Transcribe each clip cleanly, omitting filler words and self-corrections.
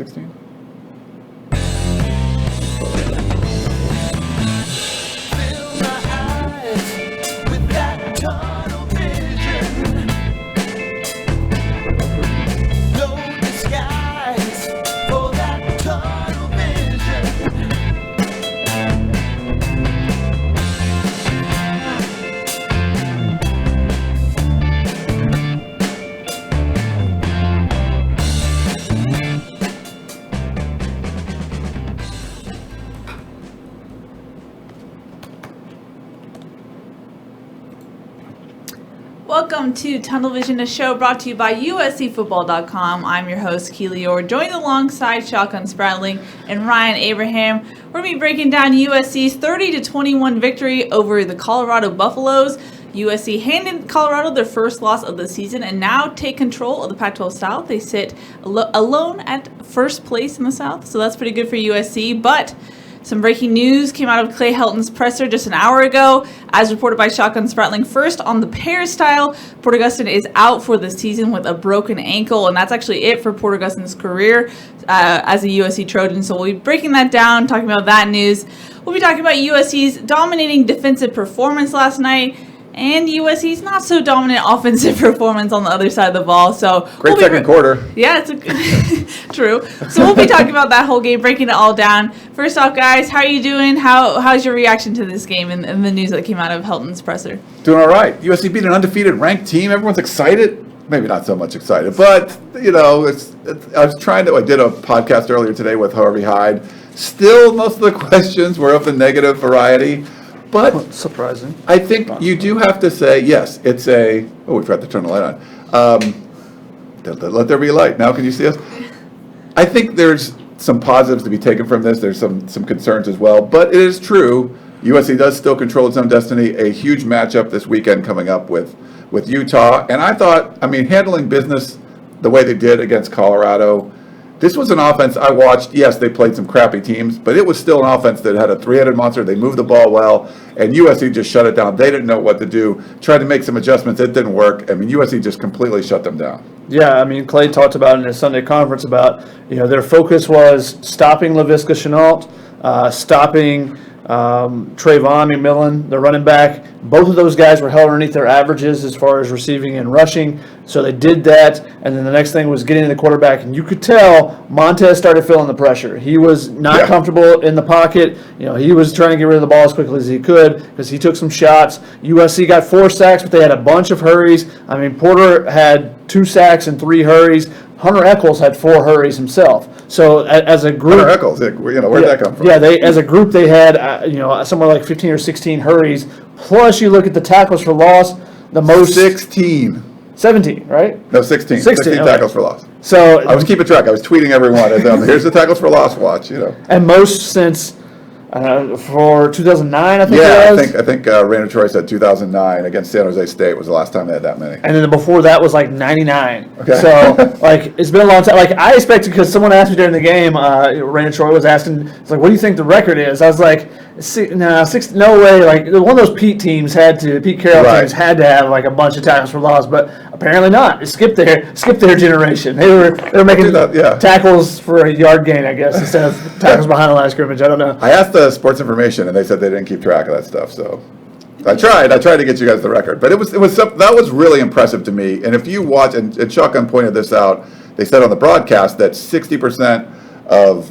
16? Welcome to Tunnel Vision, a show brought to you by USCFootball.com. I'm your host, Keely Eure, joined alongside Shotgun Spratling and Ryan Abraham. We're going to be breaking down USC's 30-21 victory over the Colorado Buffaloes. USC handed Colorado their first loss of the season and now take control of the Pac-12 South. They sit alone at first place in the South, so that's pretty good for USC. But some breaking news came out of Clay Helton's presser just an hour ago. As reported by Shotgun Spratling, first on the Pair style, Porter Gustin is out for the season with a broken ankle, and that's actually it for Porter Gustin's career as a USC Trojan. So we'll be breaking that down, talking about that news. We'll be talking about USC's dominating defensive performance last night, and USC's not so dominant offensive performance on the other side of the ball. So Great second quarter. Yeah, it's true. So we'll be talking about that whole game, breaking it all down. First off, guys, how are you doing? How's your reaction to this game and the news that came out of Helton's presser? Doing all right. USC beat an undefeated ranked team. Everyone's excited. Maybe not so much excited, but you know, I did a podcast earlier today with Harvey Hyde. Still, most of the questions were of the negative variety. But surprising. I think you do have to say, yes, it's we forgot to turn the light on. Let there be light. Now can you see us? I think there's some positives to be taken from this. There's some concerns as well. But it is true, USC does still control its own destiny. A huge matchup this weekend coming up with Utah. And I thought, handling business the way they did against Colorado, this was an offense I watched. Yes, they played some crappy teams, but it was still an offense that had a three-headed monster. They moved the ball well, and USC just shut it down. They didn't know what to do. Tried to make some adjustments. It didn't work. USC just completely shut them down. Yeah, Clay talked about in his Sunday conference about, their focus was stopping Laviska Shenault, stopping Trayvon McMillan, the running back. Both of those guys were held underneath their averages as far as receiving and rushing. So they did that, and then the next thing was getting the quarterback. And you could tell Montez started feeling the pressure. He was not comfortable in the pocket. He was trying to get rid of the ball as quickly as he could because he took some shots. USC got 4 sacks, but they had a bunch of hurries. Porter had 2 sacks and 3 hurries. Hunter Echols had 4 hurries himself. So as a group, Hunter Echols, where'd that come from? Yeah, as a group they had somewhere like 15 or 16 hurries. Plus, you look at the tackles for loss, the most 17, right? No, 16. 16 tackles for loss. So I was keeping track. I was tweeting everyone. Here's the tackles for loss. Watch, And most since for 2009, I think. Yeah, it was. I think Rainer Troy said 2009 against San Jose State was the last time they had that many. And then before that was like 99. Okay. So it's been a long time. I expected, because someone asked me during the game, Rainer Troy was asking, it's like, what do you think the record is? I was like, no way. One of those Pete teams Pete Carroll teams had to have a bunch of tackles for loss, but apparently not. It skipped their generation. They were making tackles for a yard gain, I guess, instead of tackles behind the line of scrimmage. I don't know. I asked the sports information, and they said they didn't keep track of that stuff. So I tried to get you guys the record, but it was that was really impressive to me. And if you watch, and Shotgun pointed this out, they said on the broadcast that 60% of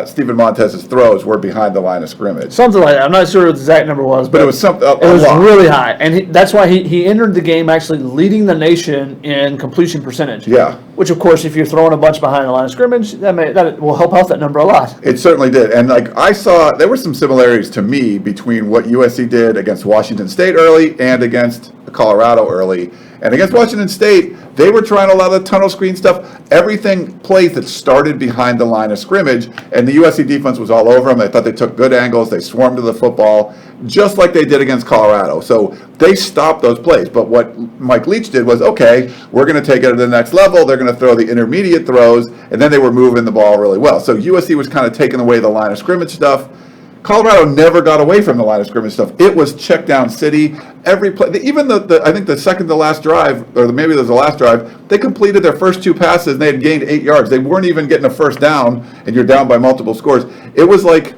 Steven Montez's throws were behind the line of scrimmage. Something like that. I'm not sure what the exact number was, but it was something. It was really high, and that's why he entered the game actually leading the nation in completion percentage. Yeah. Which, of course, if you're throwing a bunch behind the line of scrimmage, that will help out that number a lot. It certainly did, and I saw there were some similarities to me between what USC did against Washington State early and against Colorado early. And against Washington State, they were trying a lot of the tunnel screen stuff. Everything plays that started behind the line of scrimmage, and the USC defense was all over them. They thought they took good angles. They swarmed to the football, just like they did against Colorado. So they stopped those plays. But what Mike Leach did was, okay, we're going to take it to the next level. They're going to throw the intermediate throws, and then they were moving the ball really well. So USC was kind of taking away the line of scrimmage stuff. Colorado never got away from the line of scrimmage stuff. It was check down city. Every play, even I think the second to last drive, or maybe it was the last drive, they completed their first 2 passes and they had gained 8 yards. They weren't even getting a first down, and you're down by multiple scores. It was like,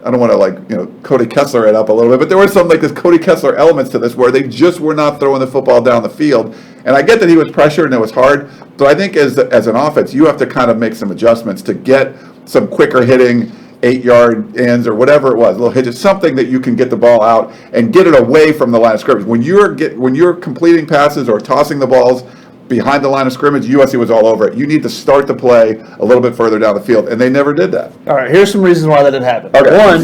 I don't want to Cody Kessler it up a little bit, but there were some like this Cody Kessler elements to this where they just were not throwing the football down the field. And I get that he was pressured and it was hard, but I think as an offense, you have to kind of make some adjustments to get some quicker hitting 8-yard ends or whatever it was, little hitches, something that you can get the ball out and get it away from the line of scrimmage. When you're completing passes or tossing the balls behind the line of scrimmage, USC was all over it. You need to start the play a little bit further down the field, and they never did that. All right, here's some reasons why that didn't happen. Okay. One,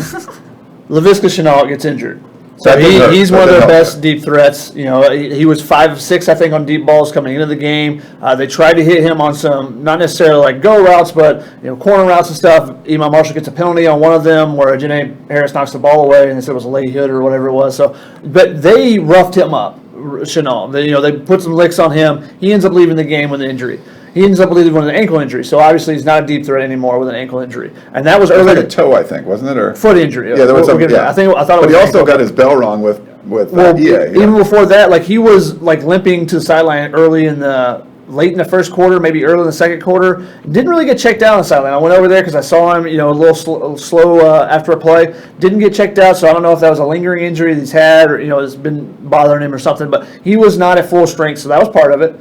Laviska Shenault gets injured. So he's one of their best deep threats. He was 5 of 6, I think, on deep balls coming into the game. They tried to hit him on some, not necessarily like go routes, but corner routes and stuff. Imam Marshall gets a penalty on one of them where Janae Harris knocks the ball away, and they said it was a late hit or whatever it was. So, but they roughed him up, Shenault. They put some licks on him. He ends up leaving the game with an injury. He ends up leaving with an ankle injury, so obviously he's not a deep threat anymore with an ankle injury. And that was early. Like a toe, I think, wasn't it, or foot injury? Yeah, there was something. Yeah. I thought it was. But he also got his bell wrong with EA. Even before that, like he was like limping to the sideline late in the first quarter, maybe early in the second quarter. Didn't really get checked out on the sideline. I went over there because I saw him, a little slow after a play. Didn't get checked out, so I don't know if that was a lingering injury that he's had or it's been bothering him or something. But he was not at full strength, so that was part of it.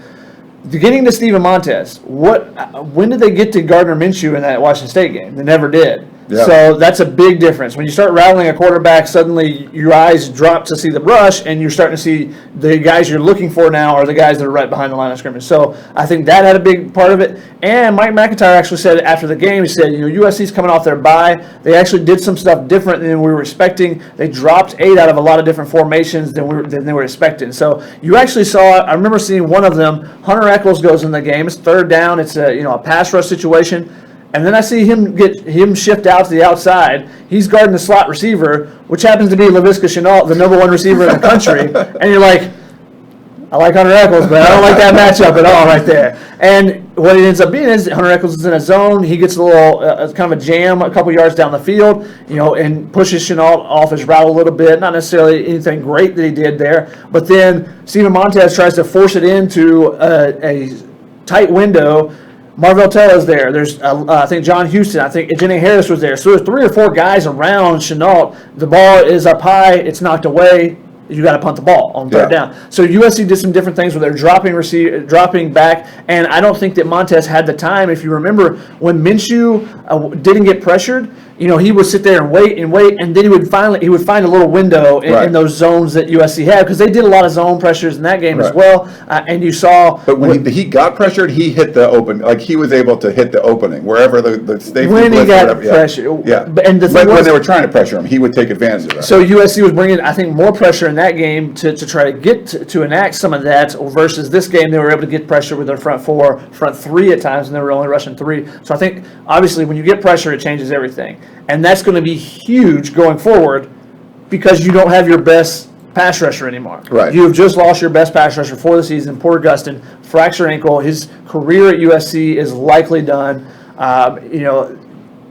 Getting to Steven Montez, when did they get to Gardner Minshew in that Washington State game? They never did. Yeah. So that's a big difference. When you start rattling a quarterback, suddenly your eyes drop to see the rush, and you're starting to see the guys you're looking for now are the guys that are right behind the line of scrimmage. So I think that had a big part of it. And Mike McIntyre actually said after the game, he said, USC's coming off their bye. They actually did some stuff different than we were expecting. They dropped 8 out of a lot of different formations than they were expecting. So you actually saw, I remember seeing one of them, Hunter Echols goes in the game. It's third down. It's a pass rush situation. And then I see him shift out to the outside. He's guarding the slot receiver, which happens to be Laviska Shenault, the number 1 receiver in the country. And you're like, I like Hunter Echols, but I don't like that matchup at all right there. And what it ends up being is Hunter Echols is in a zone. He gets a little kind of a jam a couple yards down the field, and pushes Shenault off his route a little bit. Not necessarily anything great that he did there. But then Steven Montez tries to force it into a tight window. Marvell Tella's there. There's, I think, John Houston. I think Janae Harris was there. So there's 3 or 4 guys around Shenault. The ball is up high. It's knocked away. You got to punt the ball on third down. So USC did some different things where they're dropping back, and I don't think that Montez had the time. If you remember, when Minshew didn't get pressured, he would sit there and wait, and then he would find a little window in those zones that USC had, because they did a lot of zone pressures in that game as well. And you saw, but when he got pressured, he hit the open, like he was able to hit the opening wherever the safety when he got whatever. pressured. Yeah. And when they were trying to pressure him, he would take advantage of that. So USC was bringing, I think, more pressure in that game to try to get to enact some of that, versus this game they were able to get pressure with their front 3 at times, and they were only rushing 3. So I think obviously when you get pressure, it changes everything. And that's going to be huge going forward, because you don't have your best pass rusher anymore. Right. You have just lost your best pass rusher for the season, poor Gustin, fractured ankle. His career at USC is likely done.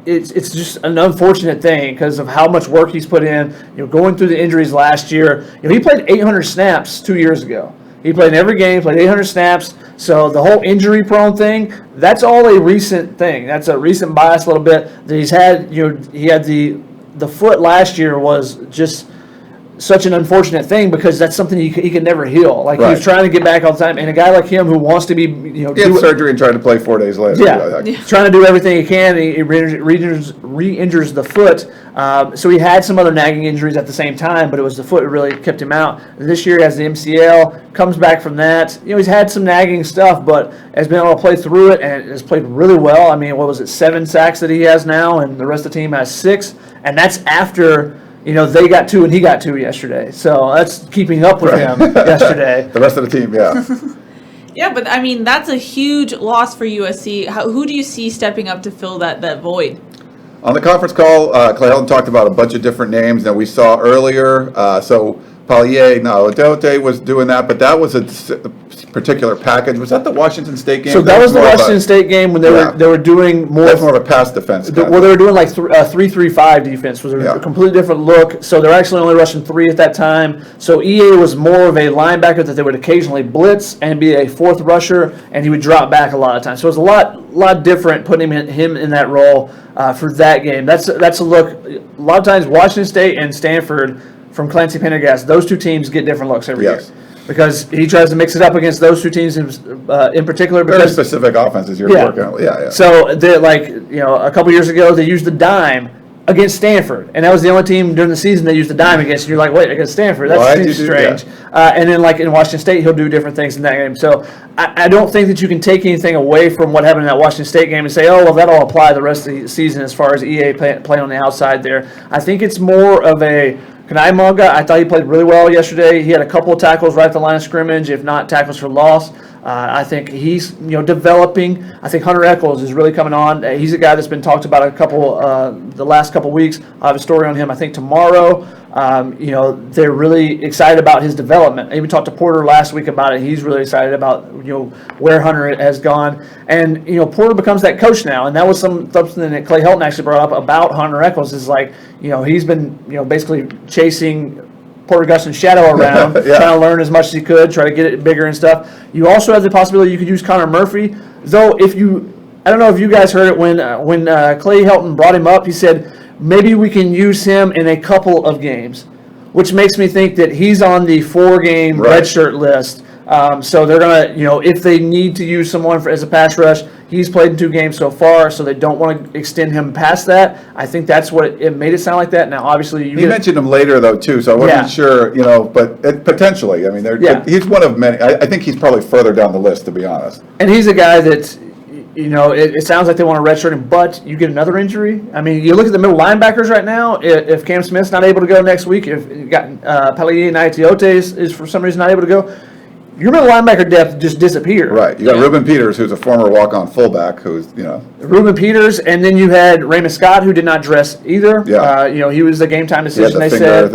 It's just an unfortunate thing because of how much work he's put in. Going through the injuries last year. He played 800 snaps 2 years ago. He played in every game, played 800 snaps. So the whole injury-prone thing, that's all a recent thing. That's a recent bias a little bit that he's had. He had the foot last year was just such an unfortunate thing, because that's something he could never heal. Like, he was trying to get back all the time, and a guy like him who wants to be, he had surgery and tried to play 4 days later. Trying to do everything he can, and he re-injures the foot. So he had some other nagging injuries at the same time, but it was the foot that really kept him out. This year he has the MCL, comes back from that. He's had some nagging stuff, but has been able to play through it, and has played really well. I mean, 7 sacks that he has now, and the rest of the team has 6, and that's after they got 2 and he got 2 yesterday. So that's keeping up with him yesterday. The rest of the team, Yeah, but I mean, that's a huge loss for USC. Who do you see stepping up to fill that void? On the conference call, Clay Helton talked about a bunch of different names that we saw earlier. So Pallier, no, Deote was doing that, but that was a particular package. Was that the Washington State game? So that was the more of Washington State game when they were doing more. That's more of a pass defense. Well, they were doing like 3-3-5 defense, was a completely different look. So they're actually only rushing 3 at that time. So EA was more of a linebacker that they would occasionally blitz and be a fourth rusher, and he would drop back a lot of times. So it was a lot different putting him in that role for that game. That's a look. A lot of times Washington State and Stanford from Clancy Pendergast, those two teams get different looks every year. Because he tries to mix it up against those two teams in particular. Very specific offenses you're working on. Yeah. So, a couple years ago, they used the dime against Stanford. And that was the only team during the season they used the dime against. And you're like, wait, against Stanford? That seems strange. And then, like in Washington State, he'll do different things in that game. So, I don't think that you can take anything away from what happened in that Washington State game and say, oh, well, that'll apply the rest of the season as far as EA play on the outside there. I think it's more of a Kanai Monga, I thought he played really well yesterday. He had a couple of tackles right at the line of scrimmage, if not tackles for loss. I think he's developing. I think Hunter Echols is really coming on. He's a guy that's been talked about the last couple weeks. I have a story on him, I think, tomorrow. They're really excited about his development. I even talked to Porter last week about it. He's really excited about where Hunter has gone. And Porter becomes that coach now. And that was something that Clay Helton actually brought up about Hunter Echols is like, he's been basically chasing Porter Gustin's shadow around, trying to learn as much as he could, try to get it bigger and stuff. You also have the possibility you could use Connor Murphy, though. I don't know if you guys heard it when Clay Helton brought him up. He said maybe we can use him in a couple of games, which makes me think that he's on the 4-game redshirt list. So they're gonna, if they need to use someone as a pass rush, he's played in 2 games so far, so they don't want to extend him past that. I think that's what it made it sound like that. Now, obviously, you mentioned him later though too, so I wasn't sure, but potentially. I mean, he's one of many. I think he's probably further down the list, to be honest. And he's a guy that. It sounds like they want to redshirt him, but you get another injury. I mean, you look at the middle linebackers right now. If Cam Smith's not able to go next week, if you got Pallier and Itiote is for some reason not able to go, your middle linebacker depth just disappeared. Right. You got Ruben Peters, who's a former walk-on fullback, who's Ruben Peters, and then you had Raymond Scott, who did not dress either. Yeah. He was the game time decision. They said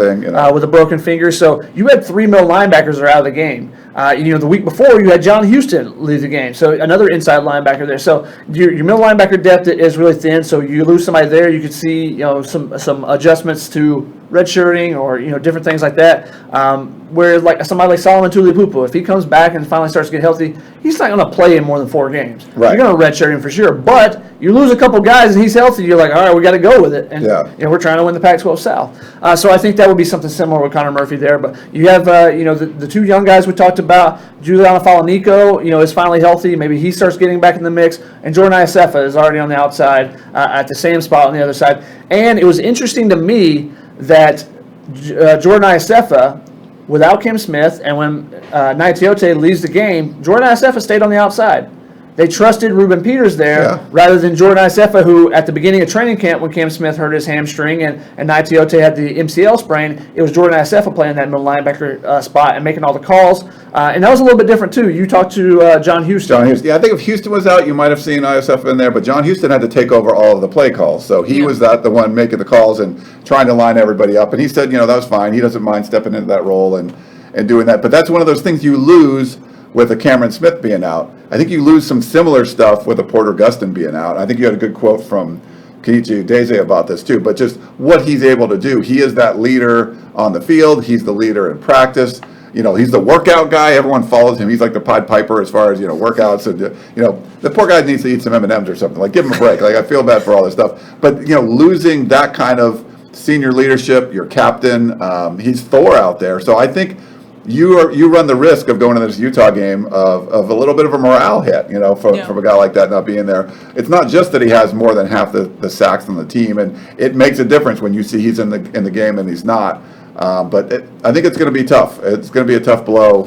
with a broken finger. So you had 3 middle linebackers that are out of the game. The week before you had John Houston leave the game, so another inside linebacker there. So your middle linebacker depth is really thin. So you lose somebody there, you could see some adjustments to redshirting or different things like that. Where like somebody like Solomon Tulipupu, if he comes back and finally starts to get healthy, he's not going to play in more than 4 games. Right. You're going to redshirt him for sure. But you lose a couple guys and he's healthy, you're like, all right, we got to go with it. And we're trying to win the Pac-12 South. So I think that would be something similar with Connor Murphy there. But you have the 2 young guys we talked about. Juliana Falanico, is finally healthy. Maybe he starts getting back in the mix. And Jordan Iosefa is already on the outside at the same spot on the other side. And it was interesting to me that Jordan Iosefa, without Kim Smith, and when Naitiote leaves the game, Jordan Iosefa stayed on the outside. They trusted Ruben Peters there rather than Jordan Iosefa, who at the beginning of training camp when Cam Smith hurt his hamstring and Naitiote had the MCL sprain, it was Jordan Iosefa playing that middle linebacker spot and making all the calls. And that was a little bit different too. You talked to John Houston. Yeah, I think if Houston was out, you might have seen Iosefa in there, but John Houston had to take over all of the play calls. So he was the one making the calls and trying to line everybody up. And he said, that was fine. He doesn't mind stepping into that role and doing that. But that's one of those things you lose with a Cameron Smith being out. I think you lose some similar stuff with a Porter Gustin being out. I think you had a good quote from Kenichi Udeze about this too, but just what he's able to do. He is that leader on the field. He's the leader in practice. He's the workout guy. Everyone follows him. He's like the Pied Piper as far as, workouts. And, the poor guy needs to eat some M&Ms or something. Like, give him a break. Like, I feel bad for all this stuff. But, losing that kind of senior leadership, your captain, he's Thor out there. So I think you run the risk of going into this Utah game of a little bit of a morale hit, from a guy like that not being there. It's not just that he has more than half the sacks on the team, and it makes a difference when you see he's in the game and he's not. But I think it's going to be tough. It's going to be a tough blow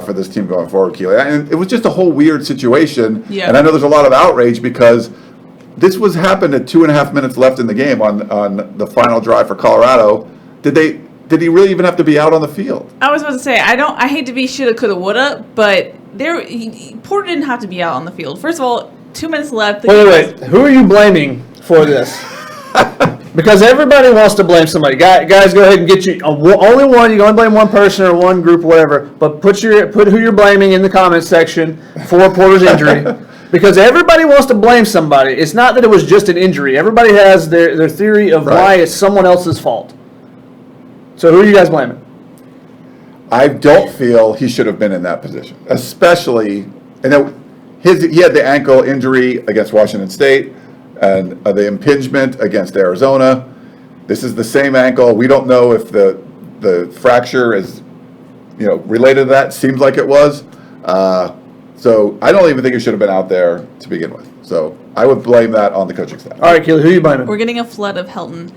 for this team going forward, Keely. And it was just a whole weird situation. Yeah. And I know there's a lot of outrage because this happened at 2.5 minutes left in the game on the final drive for Colorado. Did he really even have to be out on the field? I was about to say, I hate to be shoulda, coulda, woulda, but Porter didn't have to be out on the field. First of all, 2 minutes left. Wait. Who are you blaming for this? Because everybody wants to blame somebody. Guys, go ahead and get you only one. You can only blame one person or one group or whatever. But put who you're blaming in the comments section for Porter's injury. Because everybody wants to blame somebody. It's not that it was just an injury. Everybody has their theory of why it's someone else's fault. So who are you guys blaming? I don't feel he should have been in that position, especially, and he had the ankle injury against Washington State and the impingement against Arizona. This is the same ankle. We don't know if the fracture is, related to that. Seems like it was. So I don't even think he should have been out there to begin with. So I would blame that on the coaching staff. All right, Keely, who are you blaming? We're getting a flood of Helton.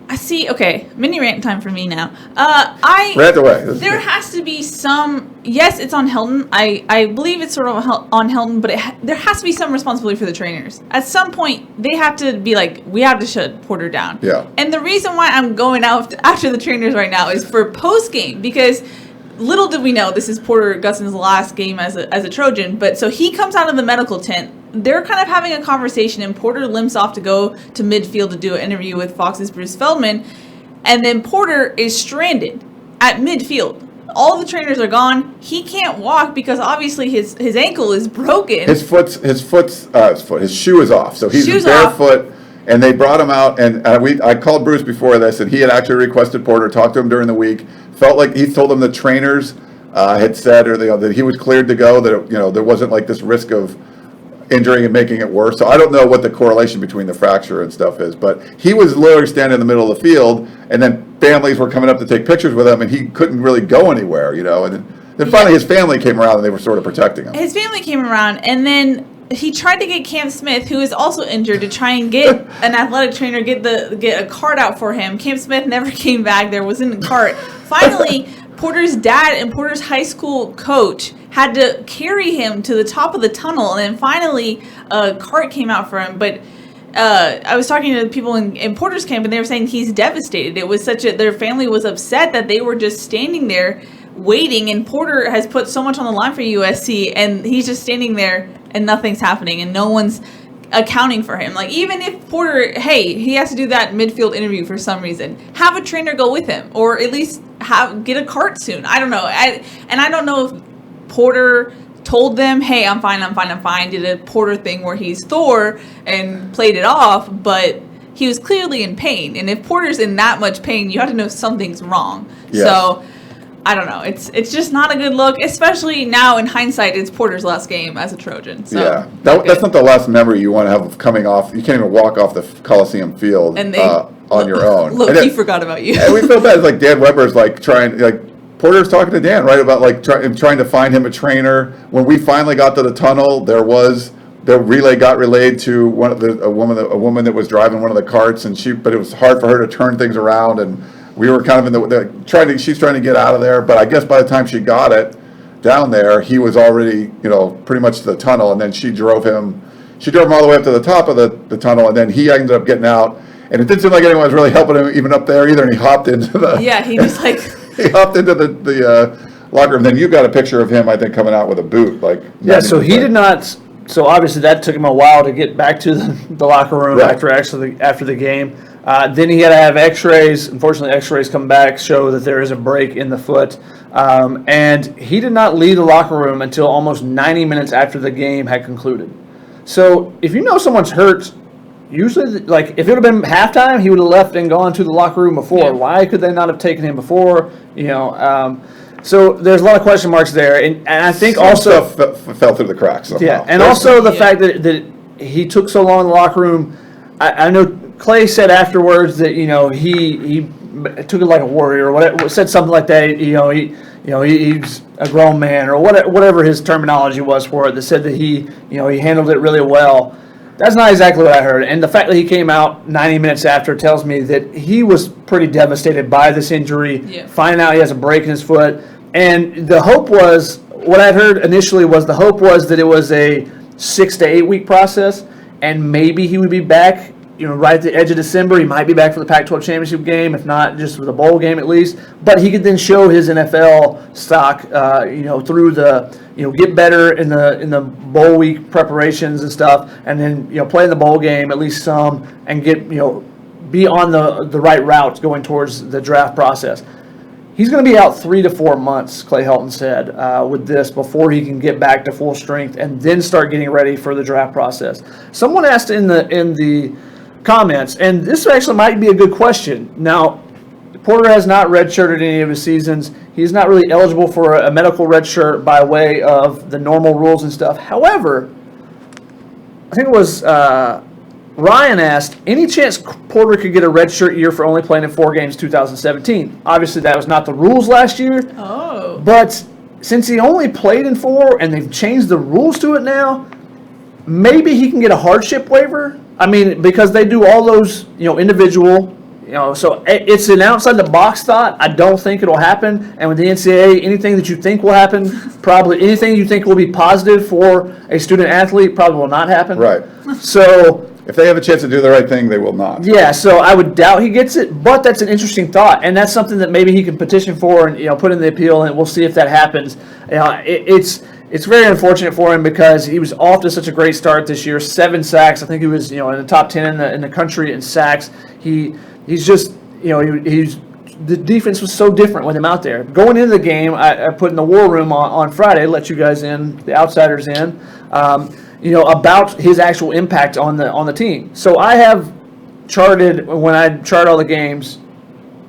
I see. Okay, mini rant time for me now. Rant away. There has to be some. Yes, it's on Helton. I believe it's sort of on Helton, but there has to be some responsibility for the trainers. At some point, they have to be like, we have to shut Porter down. Yeah. And the reason why I'm going out after the trainers right now is for post game, because little did we know this is Porter Gustin's last game as a Trojan. But so he comes out of the medical tent. They're kind of having a conversation, and Porter limps off to go to midfield to do an interview with Fox's Bruce Feldman, and then Porter is stranded at midfield. All the trainers are gone. He can't walk because obviously his ankle is broken. His shoe is off, so he's Shoe's barefoot. Off. And they brought him out, and I called Bruce before this, and he had actually requested Porter, talked to him during the week. Felt like he told him the trainers had said, or that he was cleared to go. That there wasn't like this risk of injuring and making it worse. So I don't know what the correlation between the fracture and stuff is, but he was literally standing in the middle of the field, and then families were coming up to take pictures with him, and he couldn't really go anywhere, and then finally his family came around and they were sort of protecting him. His family came around, and then he tried to get Cam Smith, who is also injured, to try and get an athletic trainer, get a cart out for him. Cam Smith never came back. There wasn't a cart. Finally, Porter's dad and Porter's high school coach had to carry him to the top of the tunnel, and then finally a cart came out for him. But I was talking to people in Porter's camp, and they were saying he's devastated. It was their family was upset that they were just standing there waiting, and Porter has put so much on the line for USC, and he's just standing there and nothing's happening, and no one's accounting for him. Like, even if Porter, he has to do that midfield interview for some reason, have a trainer go with him, or at least get a cart soon. I don't know. I don't know if Porter told them, hey, I'm fine, did a Porter thing where he's Thor and played it off, but he was clearly in pain. And if Porter's in that much pain, you have to know something's wrong. Yes. So I don't know. It's just not a good look, especially now in hindsight. It's Porter's last game as a Trojan. So yeah, that's not the last memory you want to have of coming off. You can't even walk off the Coliseum field on your own. Look, he forgot about you. And we feel bad. It's like Dan Weber's Porter's talking to Dan, right, about trying to find him a trainer. When we finally got to the tunnel, the relay got relayed to a woman that was driving one of the carts, but it was hard for her to turn things around, and we were kind of she's trying to get out of there, but I guess by the time she got it down there, he was already, pretty much to the tunnel, and then she drove him all the way up to the top of the tunnel, and then he ended up getting out, and it didn't seem like anyone was really helping him even up there either, and he hopped into the... Yeah, he just he hopped into the locker room. Then you got a picture of him, I think, coming out with a boot. So he did not... So obviously that took him a while to get back to the locker room after the game. Then he had to have x-rays. Unfortunately, x-rays come back, show that there is a break in the foot. And he did not leave the locker room until almost 90 minutes after the game had concluded. So if you know someone's hurt, usually, if it would have been halftime, he would have left and gone to the locker room before. Yeah. Why could they not have taken him before? So there's a lot of question marks there. And I think also... fell through the cracks somehow. Yeah, and also the fact that he took so long in the locker room. I know Clay said afterwards that he took it like a warrior or whatever, said something like that. He's a grown man or whatever his terminology was for it. That said that he handled it really well. That's not exactly what I heard. And the fact that he came out 90 minutes after tells me that he was pretty devastated by this injury, finding out he has a break in his foot. And the hope was, what I heard initially was that it was a 6 to 8 week process, and maybe he would be back, right at the edge of December. He might be back for the Pac-12 championship game, if not just for the bowl game at least. But he could then show his NFL stock, through the, get better in the bowl week preparations and stuff, and then play in the bowl game at least some, and get be on the right route going towards the draft process. He's going to be out 3 to 4 months, Clay Helton said, with this before he can get back to full strength and then start getting ready for the draft process. Someone asked in the comments, and this actually might be a good question. Now, Porter has not redshirted any of his seasons. He's not really eligible for a medical redshirt by way of the normal rules and stuff. However, I think it was Ryan asked, any chance Porter could get a redshirt year for only playing in 4 games 2017? Obviously, that was not the rules last year. Oh. But since he only played in 4 and they've changed the rules to it now, maybe he can get a hardship waiver. I mean, because they do all those, individual, so it's an outside the box thought. I don't think it'll happen. And with the NCAA, anything that you think will happen, probably anything you think will be positive for a student athlete probably will not happen. Right. So If they have a chance to do the right thing, they will not. yeah, so I would doubt he gets it, but that's an interesting thought, and that's something that maybe he can petition for and put in the appeal, and we'll see if that happens. It's very unfortunate for him because he was off to such a great start this year. 7 sacks. I think he was in the top 10 in the country in sacks. He's just the defense was so different with him out there. Going into the game, I put in the war room on Friday, let you guys in, the outsiders in. About his actual impact on the team. So I have charted, when I chart all the games,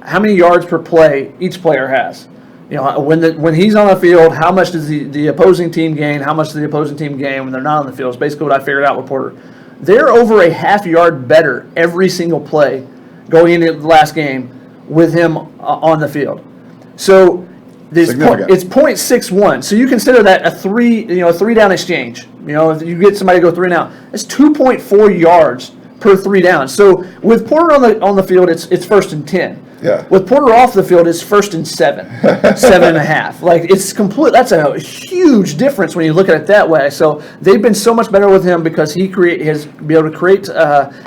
how many yards per play each player has. When he's on the field, how much does the opposing team gain? How much does the opposing team gain when they're not on the field? It's basically what I figured out with Porter. They're over a half yard better every single play going into the last game with him on the field. So it's 0.61. So you consider that a 3 down exchange. If you get somebody to go 3 and out, it's 2.4 yards per 3 down. So with Porter on the field, it's first and 10. Yeah. With Porter off the field, it's first and 7, 7.5. Like it's complete. That's a huge difference when you look at it that way. So they've been so much better with him because he has been able to create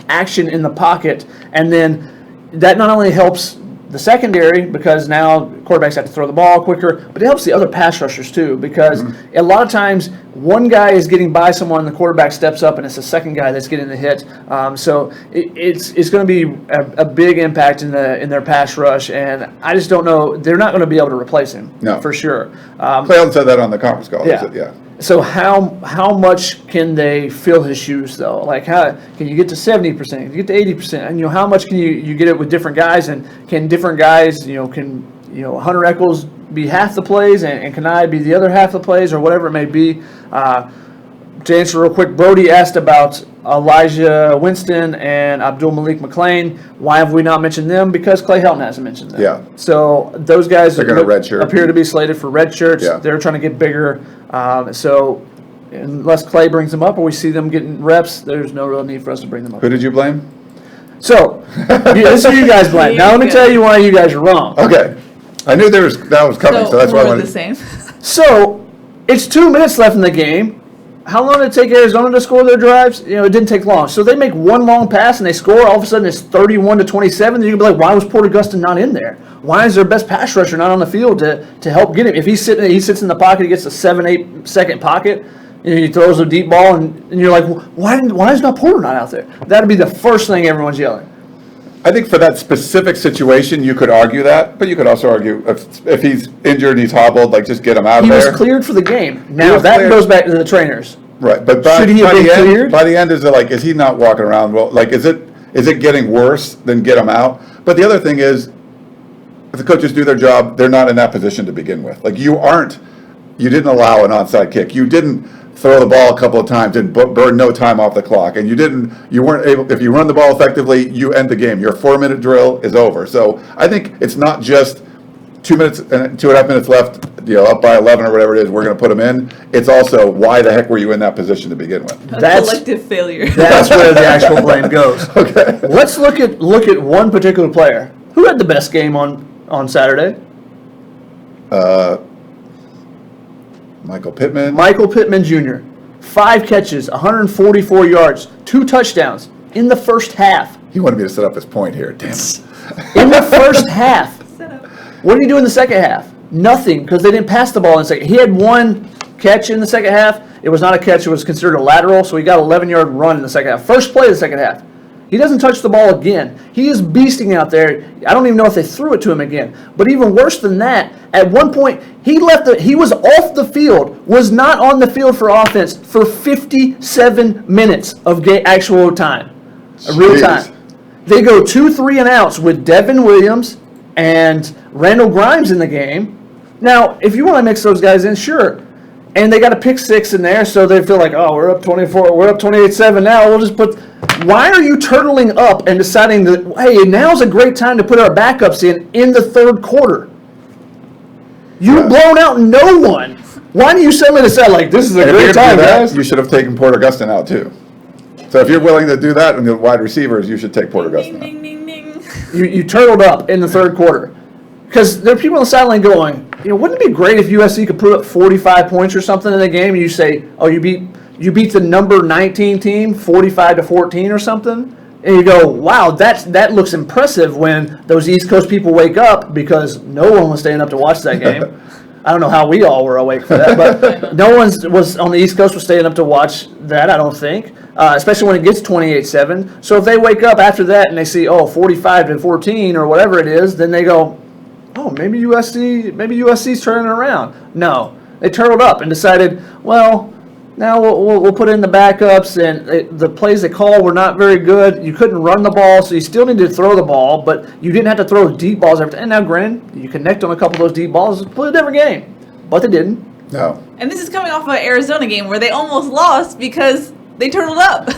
action in the pocket, and then that not only helps the secondary because now quarterbacks have to throw the ball quicker, but it helps the other pass rushers too because a lot of times one guy is getting by someone, the quarterback steps up, and it's the second guy that's getting the hit. So it's going to be a big impact in their pass rush, and I just don't know. They're not going to be able to replace him for sure. Clay said that on the conference call. Yeah. So how much can they fill his shoes though? Like how can you get to 70%? Can you get to 80%? And how much can you get it with different guys? And can different guys can Hunter Echols be half the plays and can I be the other half the plays or whatever it may be? To answer real quick, Brody asked about Elijah Winston and Abdul Malik McClain. Why have we not mentioned them? Because Clay Helton hasn't mentioned them. Yeah. So those guys appear to be slated for red shirts. Yeah. They're trying to get bigger. So unless Clay brings them up or we see them getting reps, there's no real need for us to bring them up. Who did you blame? So this is who you guys blame. Now let me tell you why you guys are wrong. Okay. I knew that was coming, so that's why I wanted the same. So it's 2 minutes left in the game. How long did it take Arizona to score their drives? It didn't take long. So they make one long pass and they score. All of a sudden it's 31-27. Then you can be like, why was Porter Gustin not in there? Why is their best pass rusher not on the field to help get him? If he sits in the pocket, he gets a 7-8 second pocket. He throws a deep ball, and you're like, why is not Porter not out there? That'd be the first thing everyone's yelling. I think for that specific situation, you could argue that, but you could also argue if he's injured and he's hobbled, like just get him out of there. He was cleared for the game. Now that goes back to the trainers. Right, but by the end, is he not walking around? Well, like, is it getting worse than get him out? But the other thing is, if the coaches do their job, they're not in that position to begin with. Like you didn't allow an onside kick. You didn't throw the ball a couple of times and burn no time off the clock. And you weren't able, if you run the ball effectively, you end the game. Your 4-minute drill is over. So I think it's not just 2 minutes and 2.5 minutes left, up by 11 or whatever it is, we're going to put them in. It's also, why the heck were you in that position to begin with? That's collective failure. That's where the actual blame goes. Okay. Let's look at one particular player. Who had the best game on Saturday? Michael Pittman. Michael Pittman Jr. 5 catches, 144 yards, 2 touchdowns in the first half. He wanted me to set up his point here. Damn it. In the first half. What did he do in the second half? Nothing, because they didn't pass the ball in the second. He had 1 catch in the second half. It was not a catch. It was considered a lateral, so he got an 11-yard run in the second half. First play of the second half. He doesn't touch the ball again. He is beasting out there. I don't even know if they threw it to him again. But even worse than that, at one point, he was off the field, was not on the field for offense for 57 minutes of actual time, real time. They go 2 3-and-outs with Devin Williams and Randall Grimes in the game. Now, if you want to mix those guys in, sure. And they got a pick 6 in there, so they feel like, oh, we're up 24, we're up 28-7 now. We'll just put. Why are you turtling up and deciding that, hey, now's a great time to put our backups in the third quarter? You've blown out no one. Why do you suddenly decide, like, this is a great time, guys? You should have taken Porter Gustin out, too. So if you're willing to do that and the wide receivers, you should take Porter Gustin out. Ding, ding, ding, ding. You turtled up in the third quarter. Because there are people on the sideline going, wouldn't it be great if USC could put up 45 points or something in the game and you say, oh, you beat the number 19 team 45-14 or something? And you go, wow, that looks impressive when those East Coast people wake up, because no one was staying up to watch that game. I don't know how we all were awake for that, but no one was on the East Coast was staying up to watch that, I don't think, especially when it gets 28-7. So if they wake up after that and they see, 45-14 or whatever it is, then they go, oh, maybe USC's turning around. No, they turtled up and decided, well, now we'll put in the backups, and the plays they call were not very good. You couldn't run the ball, so you still needed to throw the ball, but you didn't have to throw deep balls every time. And now, granted, you connect on a couple of those deep balls, it's a completely different game. But they didn't. No. And this is coming off an Arizona game where they almost lost because they turtled up.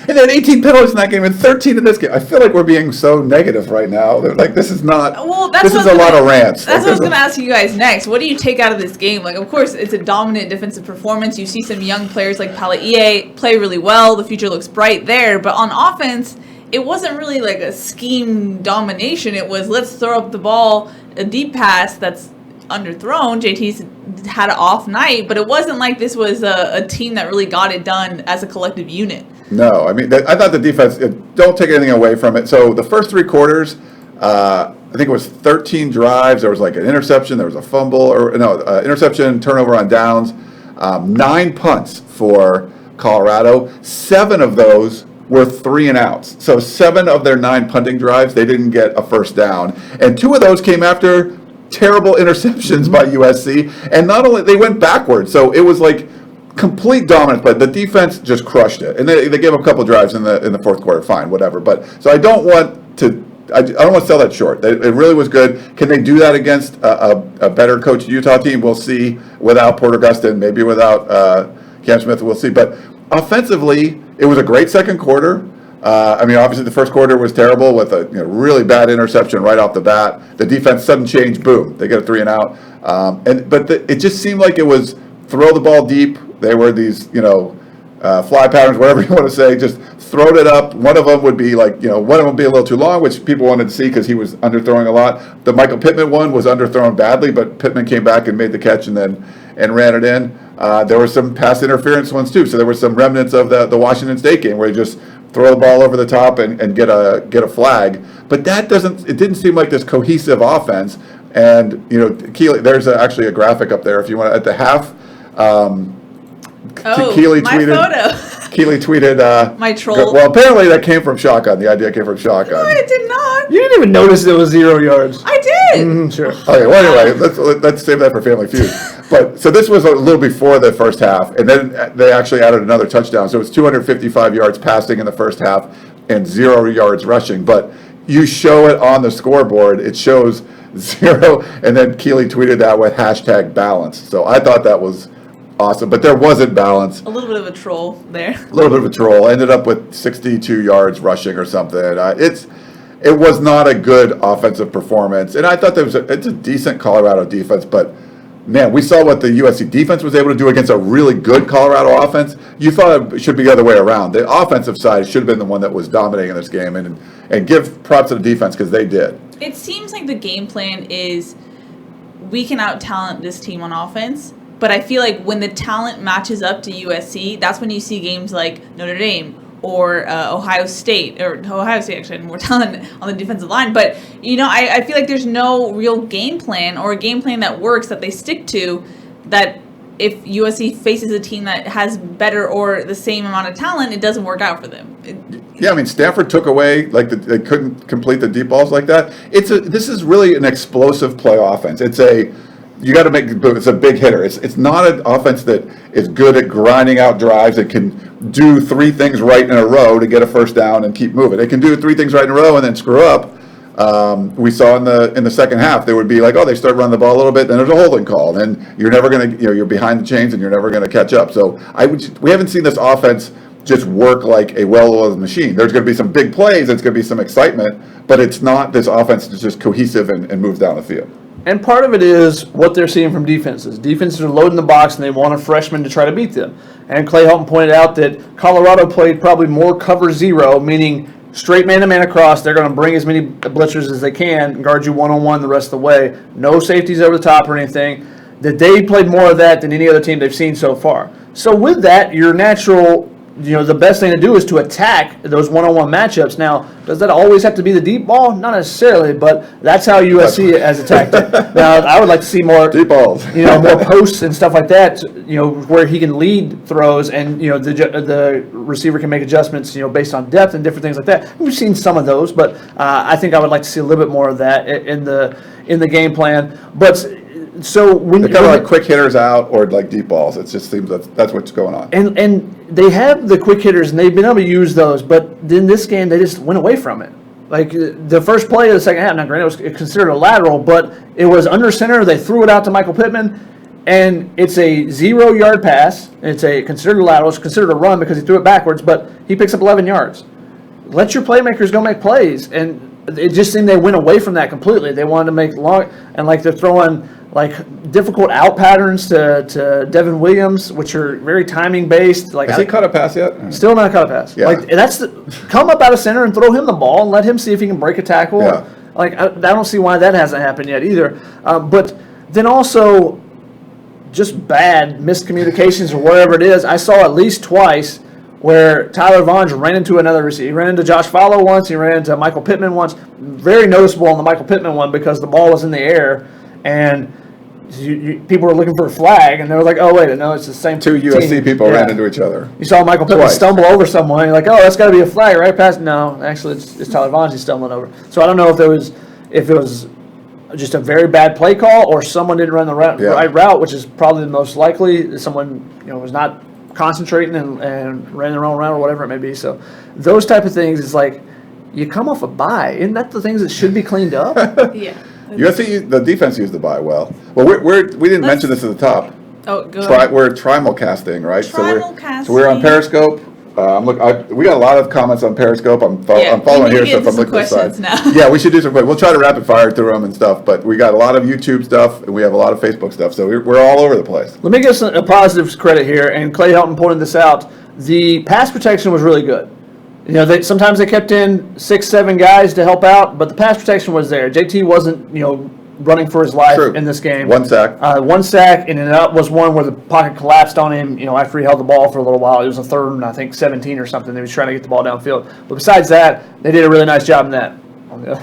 And then 18 penalties in that game and 13 in this game. I feel like we're being so negative right now. Like, this is not. Well, this is a lot of rants. That's what I was going to ask you guys next. What do you take out of this game? Like, of course, it's a dominant defensive performance. You see some young players like Palaie play really well. The future looks bright there. But on offense, it wasn't really like a scheme domination. It was, let's throw up the ball, a deep pass that's underthrown. JT's had an off night, but it wasn't like this was a team that really got it done as a collective unit. No, I mean, I thought the defense, don't take anything away from it. So the first 3 quarters, I think it was 13 drives. There was like an interception, there was a fumble, interception, turnover on downs, 9 punts for Colorado. 7 of those were 3-and-outs. So 7 of their 9 punting drives, they didn't get a first down. And 2 of those came after terrible interceptions by USC. And not only, they went backwards. So it was like complete dominance, but the defense just crushed it. And they gave up a couple drives in the fourth quarter. Fine, whatever. But so I don't want to sell that short. It really was good. Can they do that against a better coached Utah team? We'll see. Without Porter Gustin, maybe without Cam Smith, we'll see. But offensively, it was a great second quarter. I mean, obviously the first quarter was terrible with a really bad interception right off the bat. The defense sudden change, boom, they get a 3-and-out. It just seemed like it was throw the ball deep. They were these, fly patterns, whatever you want to say, just throwed it up. One of them would be one of them would be a little too long, which people wanted to see because he was underthrowing a lot. The Michael Pittman one was underthrown badly, but Pittman came back and made the catch and ran it in. There were some pass interference ones too, so there were some remnants of the Washington State game where you just throw the ball over the top and get a flag. But it didn't seem like this cohesive offense. And Keely, there's actually a graphic up there if you want at the half. Keely my photo. Keely tweeted. My troll. Well, apparently that came from Shotgun. The idea came from Shotgun. No, I did not. You didn't even notice it was 0 yards. I did. Mm-hmm, sure. Okay, well, anyway, let's save that for Family Feud. But so this was a little before the first half, and then they actually added another touchdown. So it was 255 yards passing in the first half and 0 yards rushing. But you show it on the scoreboard, it shows 0, and then Keely tweeted that with #balance. So I thought that was awesome, but there wasn't balance. A little bit of a troll there. A little bit of a troll. Ended up with 62 yards rushing or something. It was not a good offensive performance, and I thought it's a decent Colorado defense, but man, we saw what the USC defense was able to do against a really good Colorado offense. You thought it should be the other way around. The offensive side should have been the one that was dominating this game, and give props to the defense because they did. It seems like the game plan is we can out-talent this team on offense, but I feel like when the talent matches up to USC, that's when you see games like Notre Dame or Ohio State actually had more talent on the defensive line. But, I feel like there's no real game plan or a game plan that works that they stick to, that if USC faces a team that has better or the same amount of talent, it doesn't work out for them. Yeah, I mean, Stanford took away, like, they couldn't complete the deep balls like that. This is really an explosive play offense. It's a big hitter. It's not an offense that is good at grinding out drives. It can do three things right in a row to get a first down and keep moving. It can do three things right in a row and then screw up. We saw in the second half, they would be like, oh, they start running the ball a little bit, then there's a holding call, then you're never going to, you're behind the chains and you're never going to catch up. So we haven't seen this offense just work like a well-oiled machine. There's going to be some big plays, it's going to be some excitement, but it's not this offense that's just cohesive and moves down the field. And part of it is what they're seeing from defenses. Defenses are loading the box, and they want a freshman to try to beat them. And Clay Helton pointed out that Colorado played probably more cover zero, meaning straight man-to-man across. They're going to bring as many blitzers as they can and guard you one-on-one the rest of the way. No safeties over the top or anything. That they played more of that than any other team they've seen so far. So with that, your natural, the best thing to do is to attack those one-on-one matchups. Now, does that always have to be the deep ball? Not necessarily, but that's how USC has attacked it. Now, I would like to see more deep balls, more posts and stuff like that, where he can lead throws and, the receiver can make adjustments, based on depth and different things like that. We've seen some of those, but I think I would like to see a little bit more of that in the game plan. But so when they're kind of like quick hitters out or like deep balls, it just seems that's what's going on. And they have the quick hitters and they've been able to use those, but in this game they just went away from it. Like the first play of the second half, now granted it was considered a lateral, but it was under center. They threw it out to Michael Pittman, and it's a 0-yard pass. It's considered a lateral. It's considered a run because he threw it backwards, but he picks up 11 yards. Let your playmakers go make plays, and it just seemed they went away from that completely. They wanted to make long, and like they're throwing like difficult out patterns to Devin Williams, which are very timing based. Like, has he caught a pass yet? Still not caught a pass. Yeah. Like come up out of center and throw him the ball and let him see if he can break a tackle. Yeah. Like I don't see why that hasn't happened yet either. But then also just bad miscommunications or whatever it is. I saw at least twice where Tyler Vaughn ran into another receiver. He ran into Josh Fallow once. He ran into Michael Pittman once. Very noticeable on the Michael Pittman one because the ball was in the air and people were looking for a flag, and they were like, "Oh wait, no, it's the same." Two USC team. people ran into each other. You saw Michael Pittman stumble over someone. You're like, "Oh, that's got to be a flag, right?" Past? No, actually, it's Tyler Vaughn he's stumbling over. So I don't know if it was just a very bad play call or someone didn't run the right route, which is probably the most likely. Someone was not concentrating and ran the wrong route or whatever it may be. So those type of things is like you come off a bye. Isn't that the things that should be cleaned up? Yeah. USC, the defense used the bye well. Well, we didn't mention this at the top. Oh, go ahead. We're trimulcasting, right? Trimulcasting. So we're on Periscope. We got a lot of comments on Periscope. I'm following here, so if I'm looking at the side. Now. Yeah, we should do some. We'll try to rapid fire through them and stuff. But we got a lot of YouTube stuff and we have a lot of Facebook stuff. So we're all over the place. Let me give a positive credit here, and Clay Helton pointed this out. The pass protection was really good. Sometimes they kept in 6-7 guys to help out, but the pass protection was there. JT wasn't, running for his life in this game. One sack, and then that was one where the pocket collapsed on him, after he held the ball for a little while. It was a 3rd and, I think, 17 or something. They was trying to get the ball downfield. But besides that, they did a really nice job in that.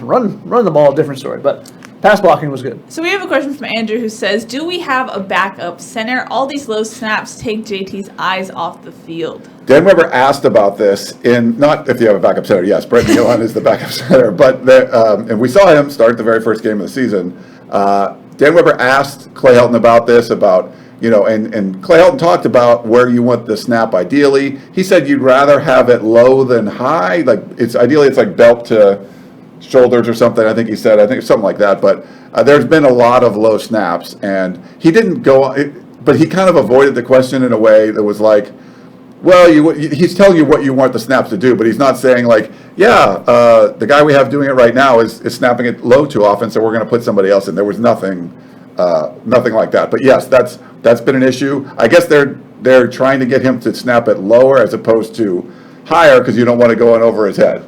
Run the ball, a different story. But pass blocking was good. So we have a question from Andrew who says, do we have a backup center? All these low snaps take JT's eyes off the field. Dan Weber asked about this not if you have a backup center. Yes, Brett Nealon is the backup center, but and we saw him start the very first game of the season. Dan Weber asked Clay Helton about this, and Clay Helton talked about where you want the snap ideally. He said you'd rather have it low than high, like it's like belt to shoulders or something. I think he said, it's something like that. But there's been a lot of low snaps, and he didn't but he kind of avoided the question in a way that was like, well, he's telling you what you want the snaps to do, but he's not saying like, the guy we have doing it right now is snapping it low too often, so we're going to put somebody else in. There was nothing like that. But yes, that's been an issue. I guess they're trying to get him to snap it lower as opposed to higher because you don't want to go in over his head.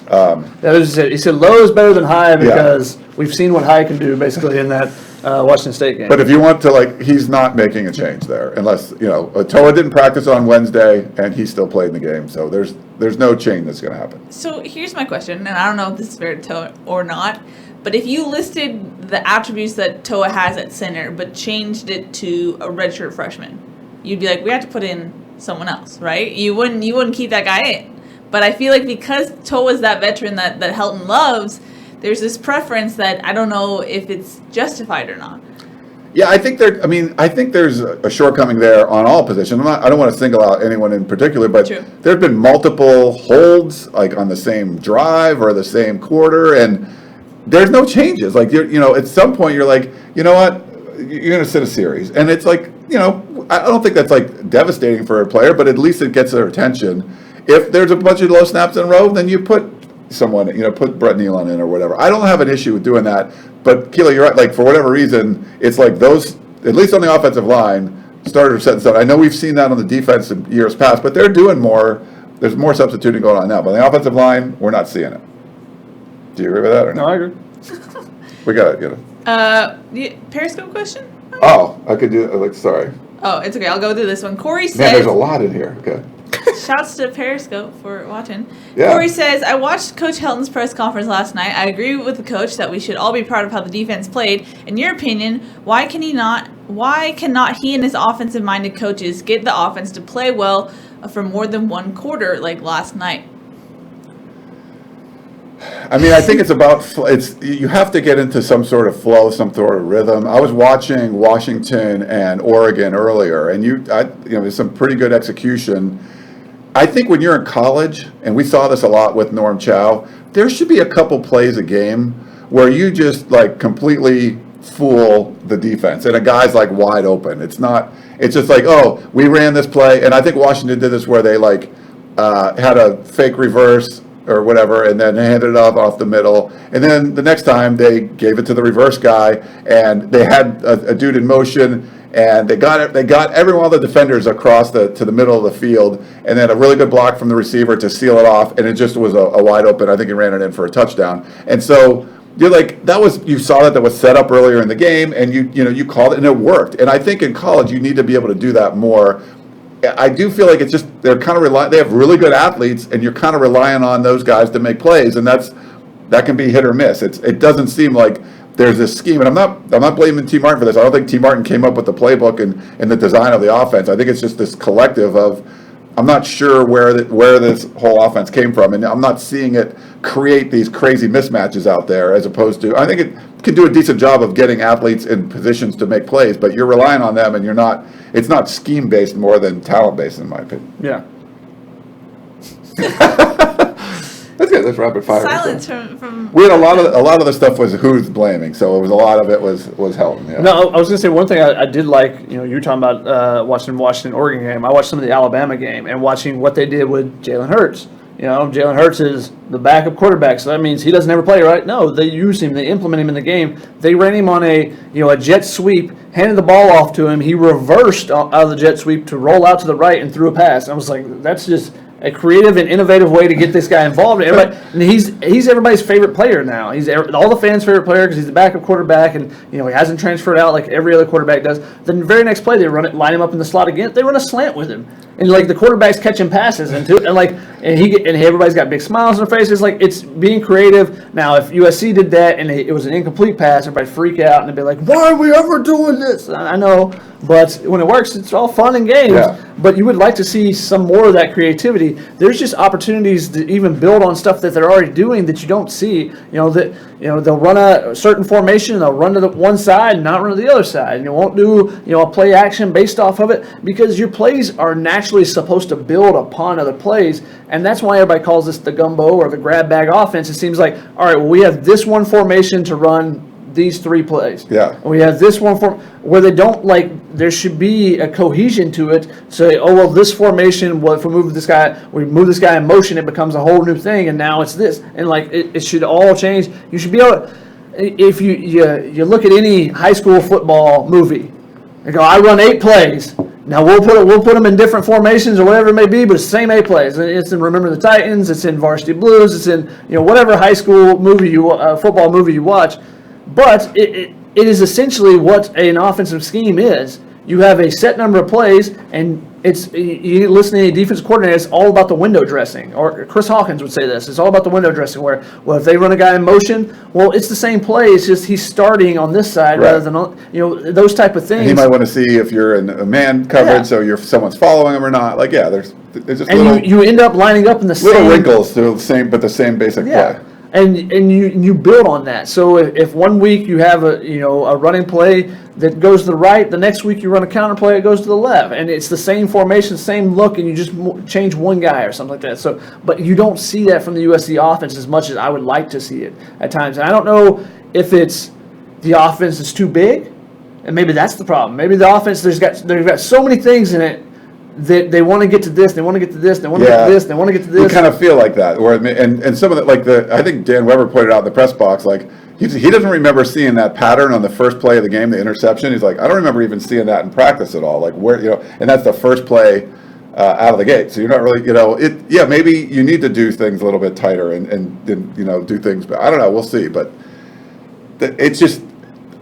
That was it. He said low is better than high because we've seen what high can do basically in that Washington State game. But if you want to, he's not making a change there unless, Toa didn't practice on Wednesday and he still played in the game. So there's no change that's going to happen. So here's my question, and I don't know if this is fair to Toa or not, but if you listed the attributes that Toa has at center but changed it to a redshirt freshman, you'd be like, we have to put in someone else, right? You wouldn't keep that guy in. But I feel like because Toa is that veteran that Helton loves, there's this preference that I don't know if it's justified or not. Yeah, I think there's a shortcoming there on all positions. I don't want to single out anyone in particular, but True. there have been multiple holds, like on the same drive or the same quarter, and there's no changes. Like, at some point you're like, you know what, you're going to sit a series, and it's like, I don't think that's like devastating for a player, but at least it gets their attention. If there's a bunch of low snaps in a row, then you put someone, put Brett Nealon in or whatever. I don't have an issue with doing that. But Keely, you're right. Like, for whatever reason, it's like those, at least on the offensive line, starters are set and stuff. I know we've seen that on the defense in years past, but they're doing more. There's more substituting going on now. But on the offensive line, we're not seeing it. Do you agree with that or No, not? I agree. We got it. Periscope question? Oh, I could do it. Sorry. Oh, it's okay. I'll go through this one. Corey Man, there's says, a lot in here. Okay. shouts to Periscope for watching. Yeah. Corey says, I watched Coach Helton's press conference last night. I agree with the coach that we should all be proud of how the defense played. In your opinion, why cannot he and his offensive-minded coaches get the offense to play well for more than one quarter like last night? I mean, I think it's about, you have to get into some sort of flow, some sort of rhythm. I was watching Washington and Oregon earlier, and there's some pretty good execution. I think when you're in college, and we saw this a lot with Norm Chow, there should be a couple plays a game where you just like completely fool the defense, and a guy's like wide open. It's just like, oh, we ran this play, and I think Washington did this where they like had a fake reverse or whatever, and then handed it off the middle. And then the next time they gave it to the reverse guy, and they had a dude in motion, and they got every one of the defenders across to the middle of the field, and then a really good block from the receiver to seal it off, and it just was a wide open. I think he ran it in for a touchdown. And so you're like, you saw that was set up earlier in the game, and you called it, and it worked. And I think in college you need to be able to do that more. I do feel like it's just they're kind of they have really good athletes, and you're kind of relying on those guys to make plays, and that can be hit or miss. It doesn't seem like there's this scheme, and I'm not blaming T. Martin for this. I don't think T. Martin came up with the playbook and the design of the offense. I think it's just this collective of, I'm not sure where this whole offense came from, and I'm not seeing it create these crazy mismatches out there. As opposed to, I think it can do a decent job of getting athletes in positions to make plays, but you're relying on them, and it's not scheme based more than talent based, in my opinion. Yeah. Let's get this rapid fire. Silence from We had a lot of the stuff was who's blaming, so it was a lot of it was Helton. Yeah. No, I was going to say one thing I did like, you were talking about watching Washington-Oregon game. I watched some of the Alabama game and watching what they did with Jalen Hurts. Jalen Hurts is the backup quarterback, so that means he doesn't ever play, right? No, they use him, they implement him in the game. They ran him on a jet sweep, handed the ball off to him. He reversed out of the jet sweep to roll out to the right and threw a pass. And I was like, that's just a creative and innovative way to get this guy involved. And he's everybody's favorite player now. He's all the fans' favorite player because he's the backup quarterback, and he hasn't transferred out like every other quarterback does. Then the very next play, they line him up in the slot again. They run a slant with him, and like the quarterback's catching passes, and everybody's got big smiles on their faces. Like, it's being creative. Now, if USC did that and it was an incomplete pass, everybody freak out and they'd be like, "Why are we ever doing this?" I know, but when it works, it's all fun and games. Yeah. But you would like to see some more of that creativity. There's just opportunities to even build on stuff that they're already doing that you don't see. They'll run a certain formation, they'll run to the one side and not run to the other side. And you won't do a play action based off of it, because your plays are naturally supposed to build upon other plays. And that's why everybody calls this the gumbo or the grab bag offense. It seems like, all right, well, we have this one formation to run these three plays. Yeah. We have this one where they don't there should be a cohesion to it. Say, oh, well, this formation, if we move this guy in motion, it becomes a whole new thing, and now it's this. And it should all change. You should be able to, if you look at any high school football movie, they go, I run 8 plays. Now we'll put them in different formations or whatever it may be, but it's the same 8 plays. It's in Remember the Titans, it's in Varsity Blues, it's in whatever high school movie football movie you watch. But it is essentially what an offensive scheme is. You have a set number of plays, and you listen to any defense coordinator, it's all about the window dressing. Or Chris Hawkins would say this. It's all about the window dressing where, well, if they run a guy in motion, well, it's the same play. It's just he's starting on this side rather than, those type of things. And he might want to see if you're in a man coverage, so someone's following him or not. Like, there's just and you end up lining up in the little same wrinkles to the same, but the same basic play. And you build on that. So if 1 week you have a running play that goes to the right, the next week you run a counter play, it goes to the left, and it's the same formation, same look, and you just change one guy or something like that. So, but you don't see that from the USC offense as much as I would like to see it at times. And I don't know if it's the offense is too big, and maybe that's the problem. Maybe the offense they've got so many things in it. They want to get to this, they want to get to this, they want to get to this, they want to get to this. You kind of feel like that. And some of it, I think Dan Weber pointed out in the press box, like, he doesn't remember seeing that pattern on the first play of the game, the interception. He's like, I don't remember even seeing that in practice at all. Like, where, and that's the first play out of the gate. So you're not really, maybe you need to do things a little bit tighter and do things, but I don't know, we'll see. But it's just,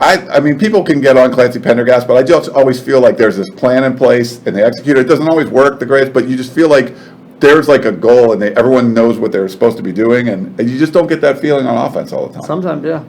I mean, people can get on Clancy Pendergast, but I just always feel like there's this plan in place and they execute it. It doesn't always work the greatest, but you just feel like there's like a goal and everyone knows what they're supposed to be doing, and you just don't get that feeling on offense all the time. Sometimes, yeah.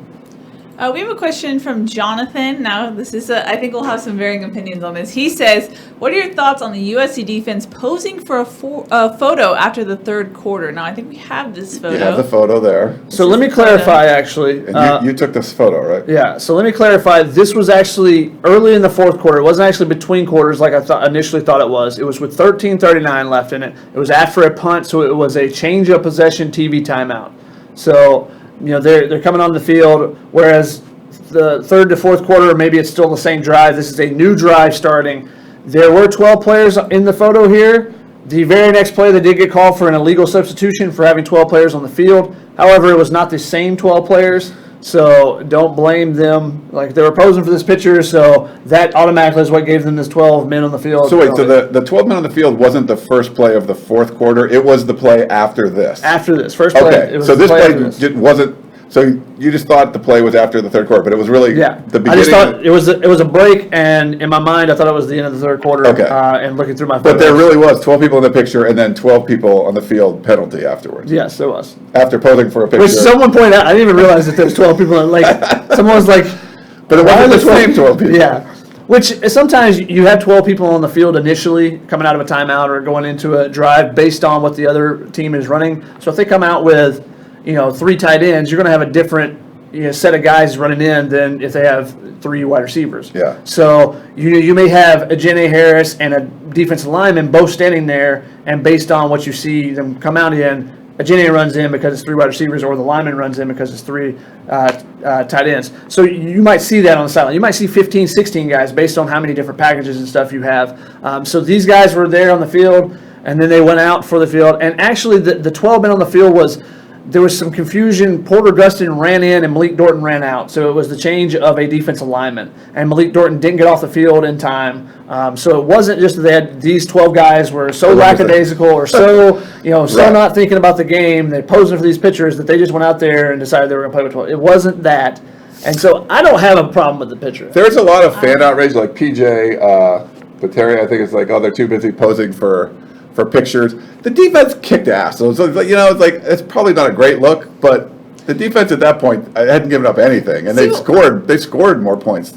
We have a question from Jonathan. Now, this is I think we'll have some varying opinions on this. He says, what are your thoughts on the USC defense posing for a photo after the third quarter? Now, I think we have this photo. You have the photo there. So let me clarify, actually. And you took this photo, right? Yeah, so let me clarify. This was actually early in the fourth quarter. It wasn't actually between quarters like I initially thought it was. It was with 13:39 left in it. It was after a punt, so it was a change of possession TV timeout. So, they're coming on the field, whereas the third to fourth quarter, maybe it's still the same drive. This is a new drive starting. There were 12 players in the photo here. The very next play, they did get called for an illegal substitution for having 12 players on the field. However, it was not the same 12 players, so don't blame them. Like, they were posing for this picture, so that automatically is what gave them this 12 men on the field. So wait, so the 12 men on the field wasn't the first play of the fourth quarter. It was the play after this. After this. First play. Okay, so this play wasn't. So you just thought the play was after the third quarter, but it was really the beginning. I just thought it was a break, and in my mind, I thought it was the end of the third quarter. Okay. And looking through my photos. But there really was 12 people in the picture, and then 12 people on the field penalty afterwards. Yes, there was. After posing for a picture. Which someone pointed out, I didn't even realize that there was 12 people. Like, someone was like, but it wasn't the same 12 people. Yeah. Which sometimes you have 12 people on the field initially coming out of a timeout or going into a drive based on what the other team is running. So if they come out with, 3 tight ends, you're going to have a different set of guys running in than if they have 3 wide receivers. Yeah. So you may have a Jenny Harris and a defensive lineman both standing there, and based on what you see them come out in, a Jenny runs in because it's 3 wide receivers, or the lineman runs in because it's 3 tight ends. So you might see that on the sideline. You might see 15, 16 guys based on how many different packages and stuff you have. So these guys were there on the field, and then they went out for the field. And actually, the 12 men on the field there was some confusion. Porter Gustin ran in and Malik Dorton ran out. So it was the change of a defensive lineman. And Malik Dorton didn't get off the field in time. So it wasn't just that they had these 12 guys were so lackadaisical or so, so not thinking about the game. They posing for these pictures that they just went out there and decided they were going to play with 12. It wasn't that. And so I don't have a problem with the picture. There's a lot of fan outrage, like PJ Pateri, I think it's like, they're too busy posing for pictures. The defense kicked ass. So it's like, it's probably not a great look, but the defense at that point hadn't given up anything, and they scored more points,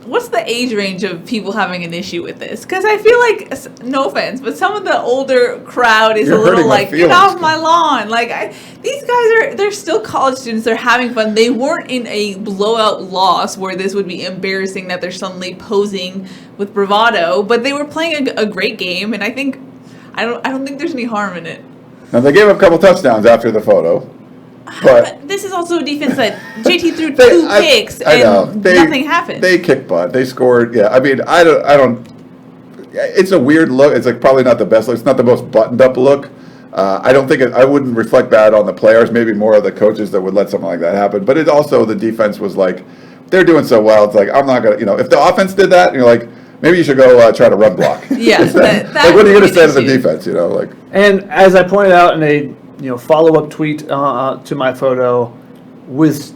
What's the age range of people having an issue with this? Because I feel like, no offense, but some of the older crowd is a little like, get off my lawn. Like, these guys they're still college students. They're having fun. They weren't in a blowout loss where this would be embarrassing that they're suddenly posing with bravado, but they were playing a great game, and I don't think there's any harm in it. Now, they gave up a couple touchdowns after the photo. But this is also a defense that JT threw 2 picks and nothing happened. They kicked butt. They scored. Yeah, I mean, I don't. It's a weird look. It's like probably not the best look. It's not the most buttoned up look. I don't think I wouldn't reflect that on the players. Maybe more of the coaches that would let something like that happen. But it also, the defense was like, they're doing so well. It's like, I'm not gonna. If the offense did that, and you're like, maybe you should go try to run block. Yes. Like, what are you going to say to the defense? And as I pointed out in a follow-up tweet to my photo, with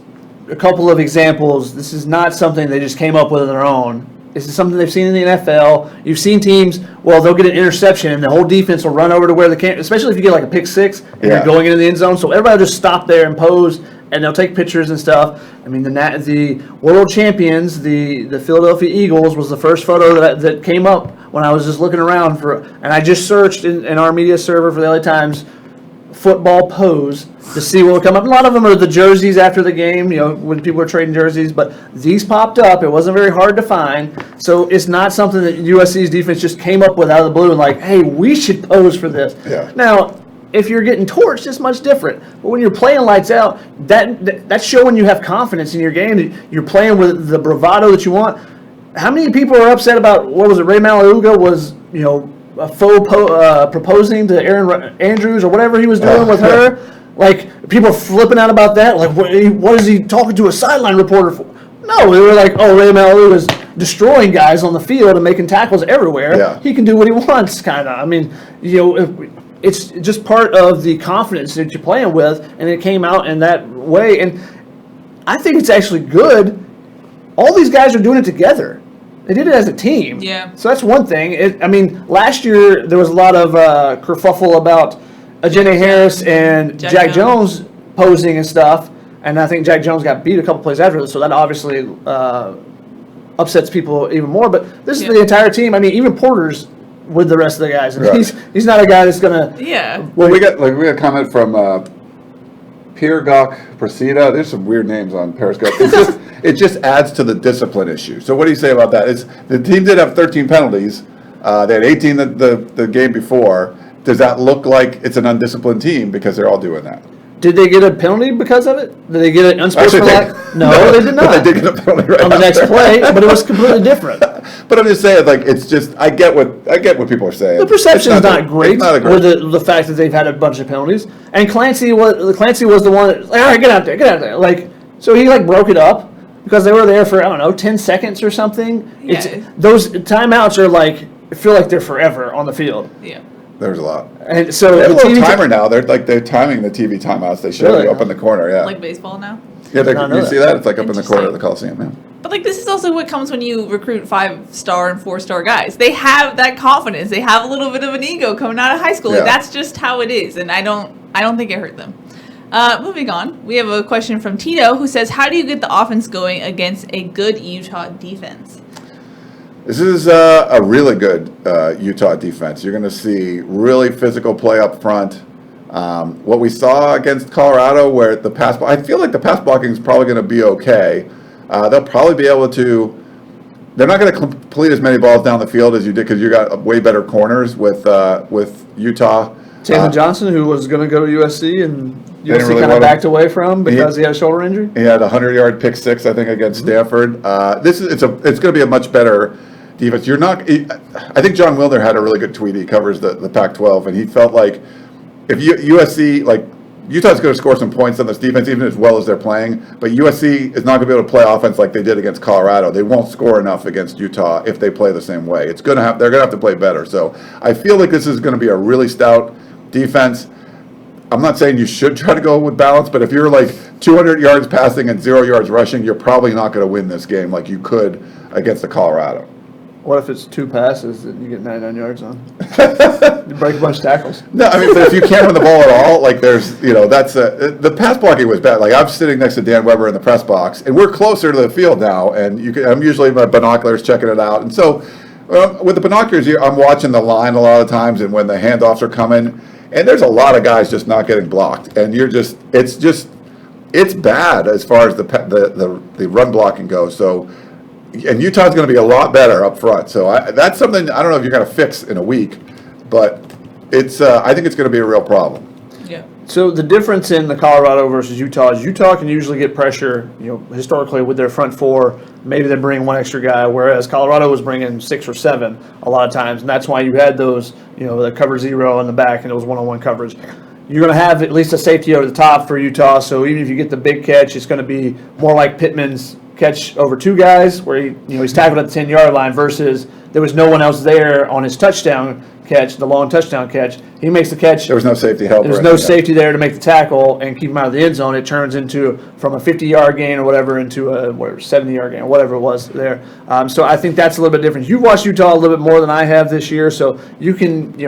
a couple of examples, this is not something they just came up with on their own. This is something they've seen in the NFL. You've seen teams, well, they'll get an interception and the whole defense will run over to where they can't, especially if you get like a pick six and you're going into the end zone. So everybody will just stop there and pose, and they'll take pictures and stuff. I mean, the world champions, the Philadelphia Eagles, was the first photo that came up when I was just looking around and I just searched in our media server for the LA Times football pose to see what would come up. A lot of them are the jerseys after the game, when people are trading jerseys, but these popped up. It wasn't very hard to find. So it's not something that USC's defense just came up with out of the blue and like, hey, we should pose for this. Yeah. Now, if you're getting torched, it's much different. But when you're playing lights out, that's showing you have confidence in your game. You're playing with the bravado that you want. How many people are upset about, what was it, Ray Malauga was, a faux proposing to Aaron Andrews or whatever he was doing with her? Like, people are flipping out about that. Like, what is he talking to a sideline reporter for? No, they were like, oh, Ray Malauga is destroying guys on the field and making tackles everywhere. Yeah. He can do what he wants, kind of. I mean, it's just part of the confidence that you're playing with, and it came out in that way. And I think it's actually good. All these guys are doing it together. They did it as a team. Yeah. So that's one thing. Last year there was a lot of kerfuffle about Ajene Harris and Jack Jones posing and stuff, and I think Jack Jones got beat a couple plays after this, so that obviously upsets people even more. But this is the entire team. I mean, even Porter's with the rest of the guys. And he's not a guy that's gonna. Yeah. Well, we got a comment from Piergok Presida. There's some weird names on Periscope. It just adds to the discipline issue. So what do you say about that? The team did have 13 penalties. They had 18 the game before. Does that look like it's an undisciplined team because they're all doing that? Did they get a penalty because of it? Did they get an unsportsmanlike? No, they did not. But they did get a penalty right on the next after. play, but it was completely different. But I'm just saying, like, it's just I get what people are saying. The perception is not great It's not great. with the fact that they've had a bunch of penalties. And Clancy was the one that, like, all right, get out there. Like, so he broke it up because they were there for 10 seconds or something. Yeah. Those timeouts are feel like they're forever on the field. Yeah. There's a lot. And so They have a the little TV timer now. They're timing the TV timeouts. They show Really? you up in the corner. Yeah. Like baseball now. Yeah. not know You that. see that? It's like up in the corner of the Interesting. Coliseum. Yeah. But this is also what comes when you recruit 5-star and 4-star guys. They have that confidence. They have a little bit of an ego coming out of high school. Yeah. That's just how it is, and I don't think it hurt them. Moving on, we have a question from Tito who says, "How do you get the offense going against a good Utah defense?" This is a really good Utah defense. You're going to see really physical play up front. What we saw against Colorado, where I feel like the pass blocking is probably going to be okay. They'll probably be able to. They're not going to complete as many balls down the field as you did because you got way better corners with Utah. Taylor Johnson, who was going to go to USC, and didn't USC really kind want of him. backed away from because he had a shoulder injury. He had a 100-yard pick six, I think, against Stanford. It's going to be a much better defense. I think John Wilner had a really good tweet. He covers the Pac-12, and he felt like if USC Utah's going to score some points on this defense, even as well as they're playing. But USC is not going to be able to play offense like they did against Colorado. They won't score enough against Utah if they play the same way. They're going to have to play better. So I feel like this is going to be a really stout defense. I'm not saying you should try to go with balance, but if you're 200 yards passing and 0 yards rushing, you're probably not going to win this game like you could against the Colorado. What if it's 2 passes that you get 99 yards on? You break a bunch of tackles. No, I mean, but if you can't run the ball at all, the pass blocking was bad. I'm sitting next to Dan Weber in the press box, and we're closer to the field now, and I'm usually in my binoculars checking it out. And so with the binoculars, I'm watching the line a lot of times, and when the handoffs are coming, and there's a lot of guys just not getting blocked, and it's bad as far as the run blocking goes. So. And Utah's going to be a lot better up front. So that's something I don't know if you're going to fix in a week, but I think it's going to be a real problem. Yeah. So the difference in the Colorado versus Utah is Utah can usually get pressure, historically with their front four. Maybe they bring one extra guy, whereas Colorado was bringing 6 or 7 a lot of times, and that's why you had those, the cover 0 in the back, and it was one-on-one coverage. You're going to have at least a safety over the top for Utah, so even if you get the big catch, it's going to be more like Pittman's catch over 2 guys where he's tackled at the 10-yard line versus there was no one else there on his touchdown catch, the long touchdown catch. He makes the catch. There was no safety help. There's no safety there to make the tackle and keep him out of the end zone. It turns into, from a 50-yard gain or whatever, into a 70-yard gain or whatever it was there. So I think that's a little bit different. You've watched Utah a little bit more than I have this year, so you can,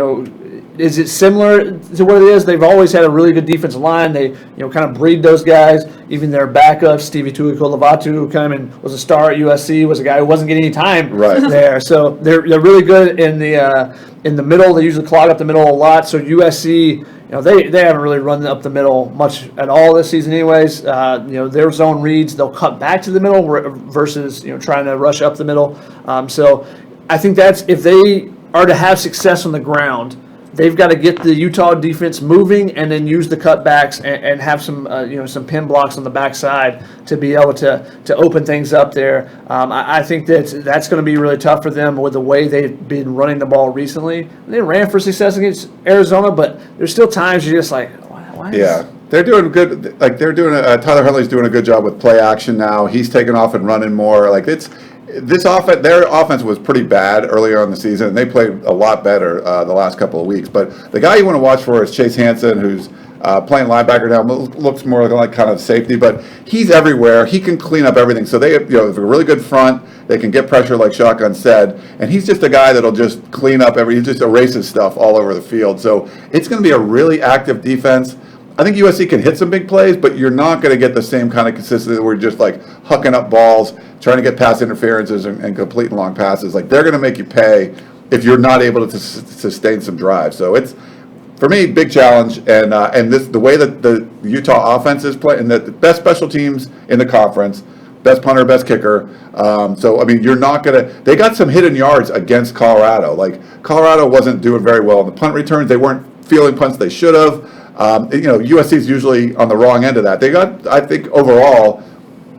is it similar to what it is? They've always had a really good defensive line. They, kind of breed those guys. Even their backup, Stevie Tuikolevatu, who came and was a star at USC, was a guy who wasn't getting any time there. So they're really good in the middle. They usually clog up the middle a lot. So USC, they haven't really run up the middle much at all this season, anyways. Their zone reads, they'll cut back to the middle versus trying to rush up the middle. So I think that's, if they are to have success on the ground, they've got to get the Utah defense moving and then use the cutbacks and have some some pin blocks on the backside to be able to open things up there. I think that's going to be really tough for them with the way they've been running the ball recently. They ran for success against Arizona, but there's still times you're just like, why? Yeah. They're doing good. Like Tyler Huntley's doing a good job with play action now. He's taking off and running more. Like their offense was pretty bad earlier on the season, and they played a lot better the last couple of weeks. But the guy you want to watch for is Chase Hansen, who's playing linebacker now. Looks more like kind of safety, but he's everywhere. He can clean up everything. So they have a really good front. They can get pressure, like Shotgun said, and he's just a guy that'll just clean up he just erases stuff all over the field. So it's going to be a really active defense. I think USC can hit some big plays, but you're not going to get the same kind of consistency where you're just like hucking up balls, trying to get pass interferences and completing long passes. Like they're going to make you pay if you're not able to sustain some drives. So it's, for me, big challenge. And the way that the Utah offense is playing, and the best special teams in the conference, best punter, best kicker. So, I mean, you're not going to – they got some hidden yards against Colorado. Like, Colorado wasn't doing very well in the punt returns. They weren't fielding punts they should have. USC's usually on the wrong end of that. They got, I think, overall,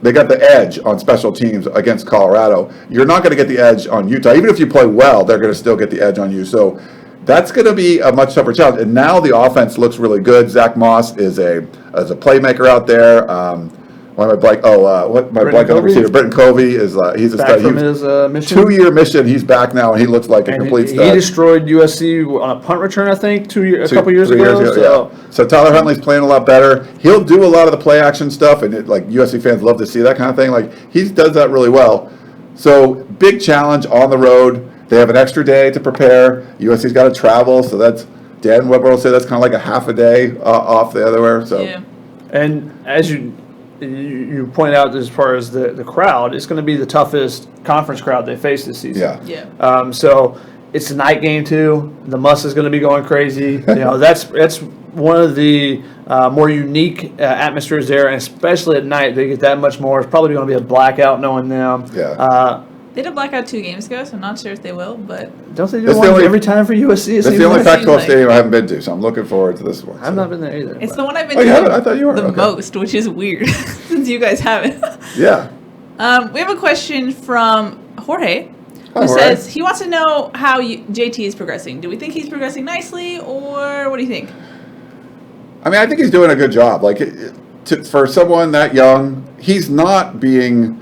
they got the edge on special teams against Colorado. You're not going to get the edge on Utah. Even if you play well, they're going to still get the edge on you. So that's going to be a much tougher challenge. And now the offense looks really good. Zach Moss is a playmaker out there. Why am I blank? What am I blanking on receiver? Britton Covey is he's a back from his mission. 2-year mission. He's back now, and he looks like a complete stud. He destroyed USC on a punt return, I think, a couple years ago. So Tyler Huntley's playing a lot better. He'll do a lot of the play action stuff, and USC fans love to see that kind of thing. Like he does that really well. So big challenge on the road. They have an extra day to prepare. USC's got to travel, so that's Dan Weber will say that's kind of like a half a day off the other way. So, yeah. And as you point out, as far as the crowd, it's going to be the toughest conference crowd they face this season. Yeah. So it's a night game too. The muss is going to be going crazy. That's one of the more unique atmospheres there, and especially at night, they get that much more. It's probably going to be a blackout, knowing them. Yeah. They did a blackout 2 games ago, so I'm not sure if they will, but don't they do one every time for USC? That's the only Pac-12 stadium I haven't been to, so I'm looking forward to this one. I've not been there either. It's the one I've been you to haven't? I thought you were. the most, which is weird since you guys haven't. Yeah. We have a question from Jorge, Hi, who Jorge. says he wants to know how JT is progressing. Do we think he's progressing nicely, or what do you think? I mean, I think he's doing a good job. For someone that young, he's not being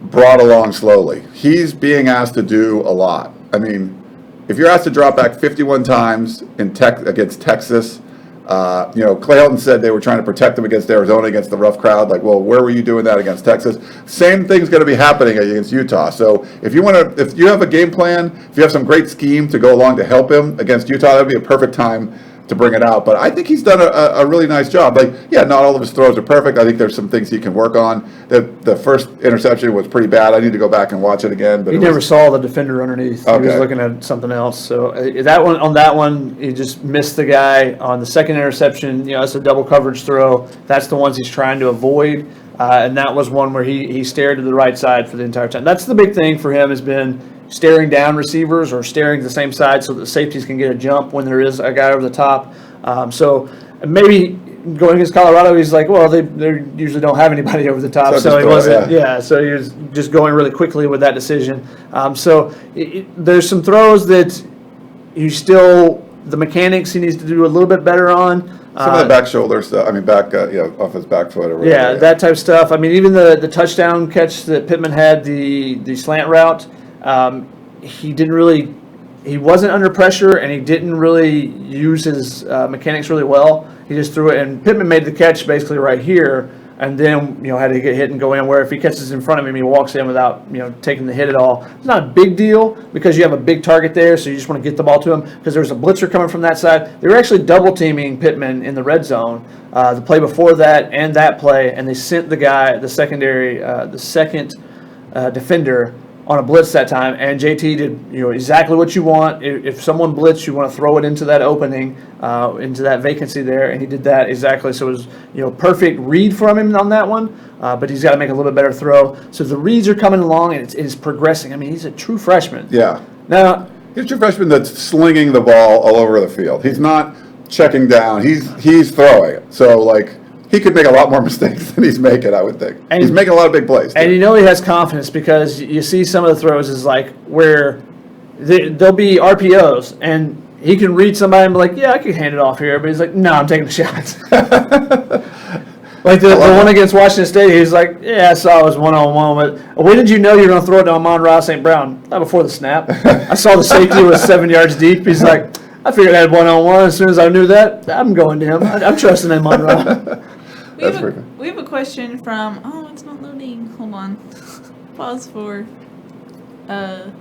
brought along slowly. He's being asked to do a lot. I mean, if you're asked to drop back 51 times against Texas, Clay Helton said they were trying to protect him against Arizona, against the rough crowd. Like, well, where were you doing that against Texas? Same thing's going to be happening against Utah. So if you have a game plan, if you have some great scheme to go along to help him against Utah, that'd be a perfect time to bring it out. But I think he's done a really nice job. Not all of his throws are perfect. I think there's some things he can work on. The first interception was pretty bad. I need to go back and watch it again. But he never saw the defender underneath. Okay. He was looking at something else. So that one, he just missed the guy. On the second interception, it's a double coverage throw. That's the ones he's trying to avoid. And that was one where he stared to the right side for the entire time. That's the big thing for him, has been staring down receivers or staring to the same side so that safeties can get a jump when there is a guy over the top. So maybe going against Colorado, he's like, well, they usually don't have anybody over the top, so he wasn't. Yeah, so he was just going really quickly with that decision. There's some throws that the mechanics he needs to do a little bit better on. Some of the back shoulder stuff, off his back foot or whatever. Yeah, that type of stuff. I mean, even the touchdown catch that Pittman had, the slant route, he wasn't under pressure, and he didn't really use his mechanics really well. He just threw it, and Pittman made the catch basically right here, and then had to get hit and go in. Where if he catches in front of him, he walks in without taking the hit at all. It's not a big deal because you have a big target there, so you just want to get the ball to him because there's a blitzer coming from that side. They were actually double teaming Pittman in the red zone, the play before that and that play, and they sent the guy, the second defender, on a blitz that time, and JT did exactly what you want. If someone blitz, you want to throw it into that opening, into that vacancy there, and he did that exactly. So it was perfect read from him on that one, but he's got to make a little bit better throw. So the reads are coming along, and it is progressing. I mean, he's a true freshman. Yeah. Now he's a true freshman that's slinging the ball all over the field. He's not checking down. He's throwing it. So he could make a lot more mistakes than he's making, I would think. And he's making a lot of big plays, too. And he has confidence because you see some of the throws is where there'll be RPOs, and he can read somebody and be like, yeah, I can hand it off here. But he's like, no, I'm taking the shot. The one against Washington State, he's like, yeah, I saw it was one-on-one. But when did you know you were going to throw it to Amon-Ra St. Brown? Not before the snap. I saw the safety was 7 yards deep. He's like, I figured I had one-on-one. As soon as I knew that, I'm going to him. I'm trusting Amon-Ra. We have a question from, it's not loading. Hold on. Pause for, darn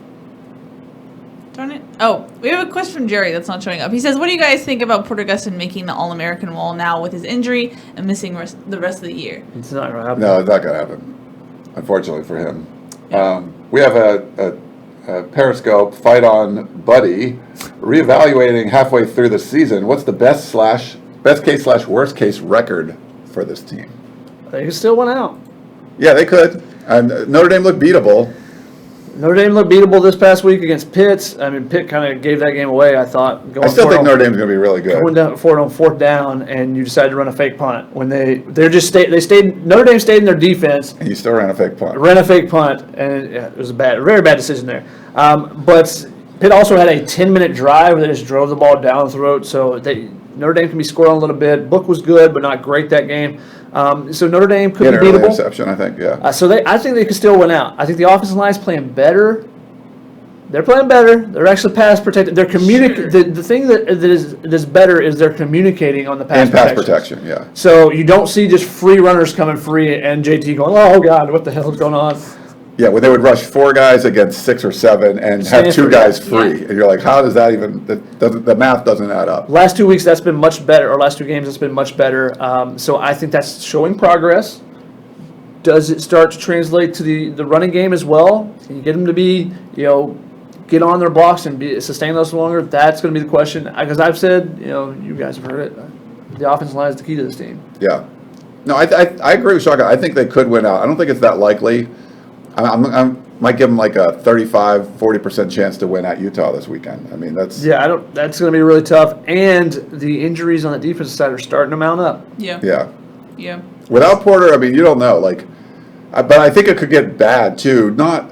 it. Oh, we have a question from Jerry that's not showing up. He says, what do you guys think about Porter Gustin making the All-American wall now with his injury and missing the rest of the year? It's not going to happen. No, it's not going to happen, unfortunately for him. Yeah. We have a Periscope fight on Buddy reevaluating halfway through the season. What's the best case / worst case record for this team? They could still win out. Yeah, they could. And Notre Dame looked beatable. Notre Dame looked beatable this past week against Pitt. I mean, Pitt kind of gave that game away, I thought. I still think Notre Dame's going to be really good. Going down for it on fourth down, and you decided to run a fake punt when Notre Dame stayed in their defense. And you still ran a fake punt. And it was a very bad decision there. But Pitt also had a 10-minute drive where they just drove the ball down the throat, so Notre Dame can be scored on a little bit. Book was good, but not great that game. So Notre Dame could be beatable. Interception, I think, yeah. I think they could still win out. I think the offensive line is playing better. They're playing better. They're actually pass protected. They're The thing that is better is they're communicating on the pass protection. And pass protection, yeah. So you don't see just free runners coming free and JT going, oh, God, what the hell is going on? Yeah, when they would rush 4 guys against 6 or 7 and have 2 guys free. And you're like, how does that even, the math doesn't add up. Last 2 weeks, that's been much better, or last 2 games, that's been much better. So I think that's showing progress. Does it start to translate to the running game as well? Can you get them to be, get on their blocks and sustain those longer? That's going to be the question. Because I've said, you guys have heard it, the offensive line is the key to this team. Yeah. No, I agree with Shaka. I think they could win out. I don't think it's that likely. I might give them like a 35-40% chance to win at Utah this weekend. I mean, that's... Yeah, that's going to be really tough. And the injuries on the defensive side are starting to mount up. Yeah. Without Porter, I mean, you don't know. But I think it could get bad, too. Not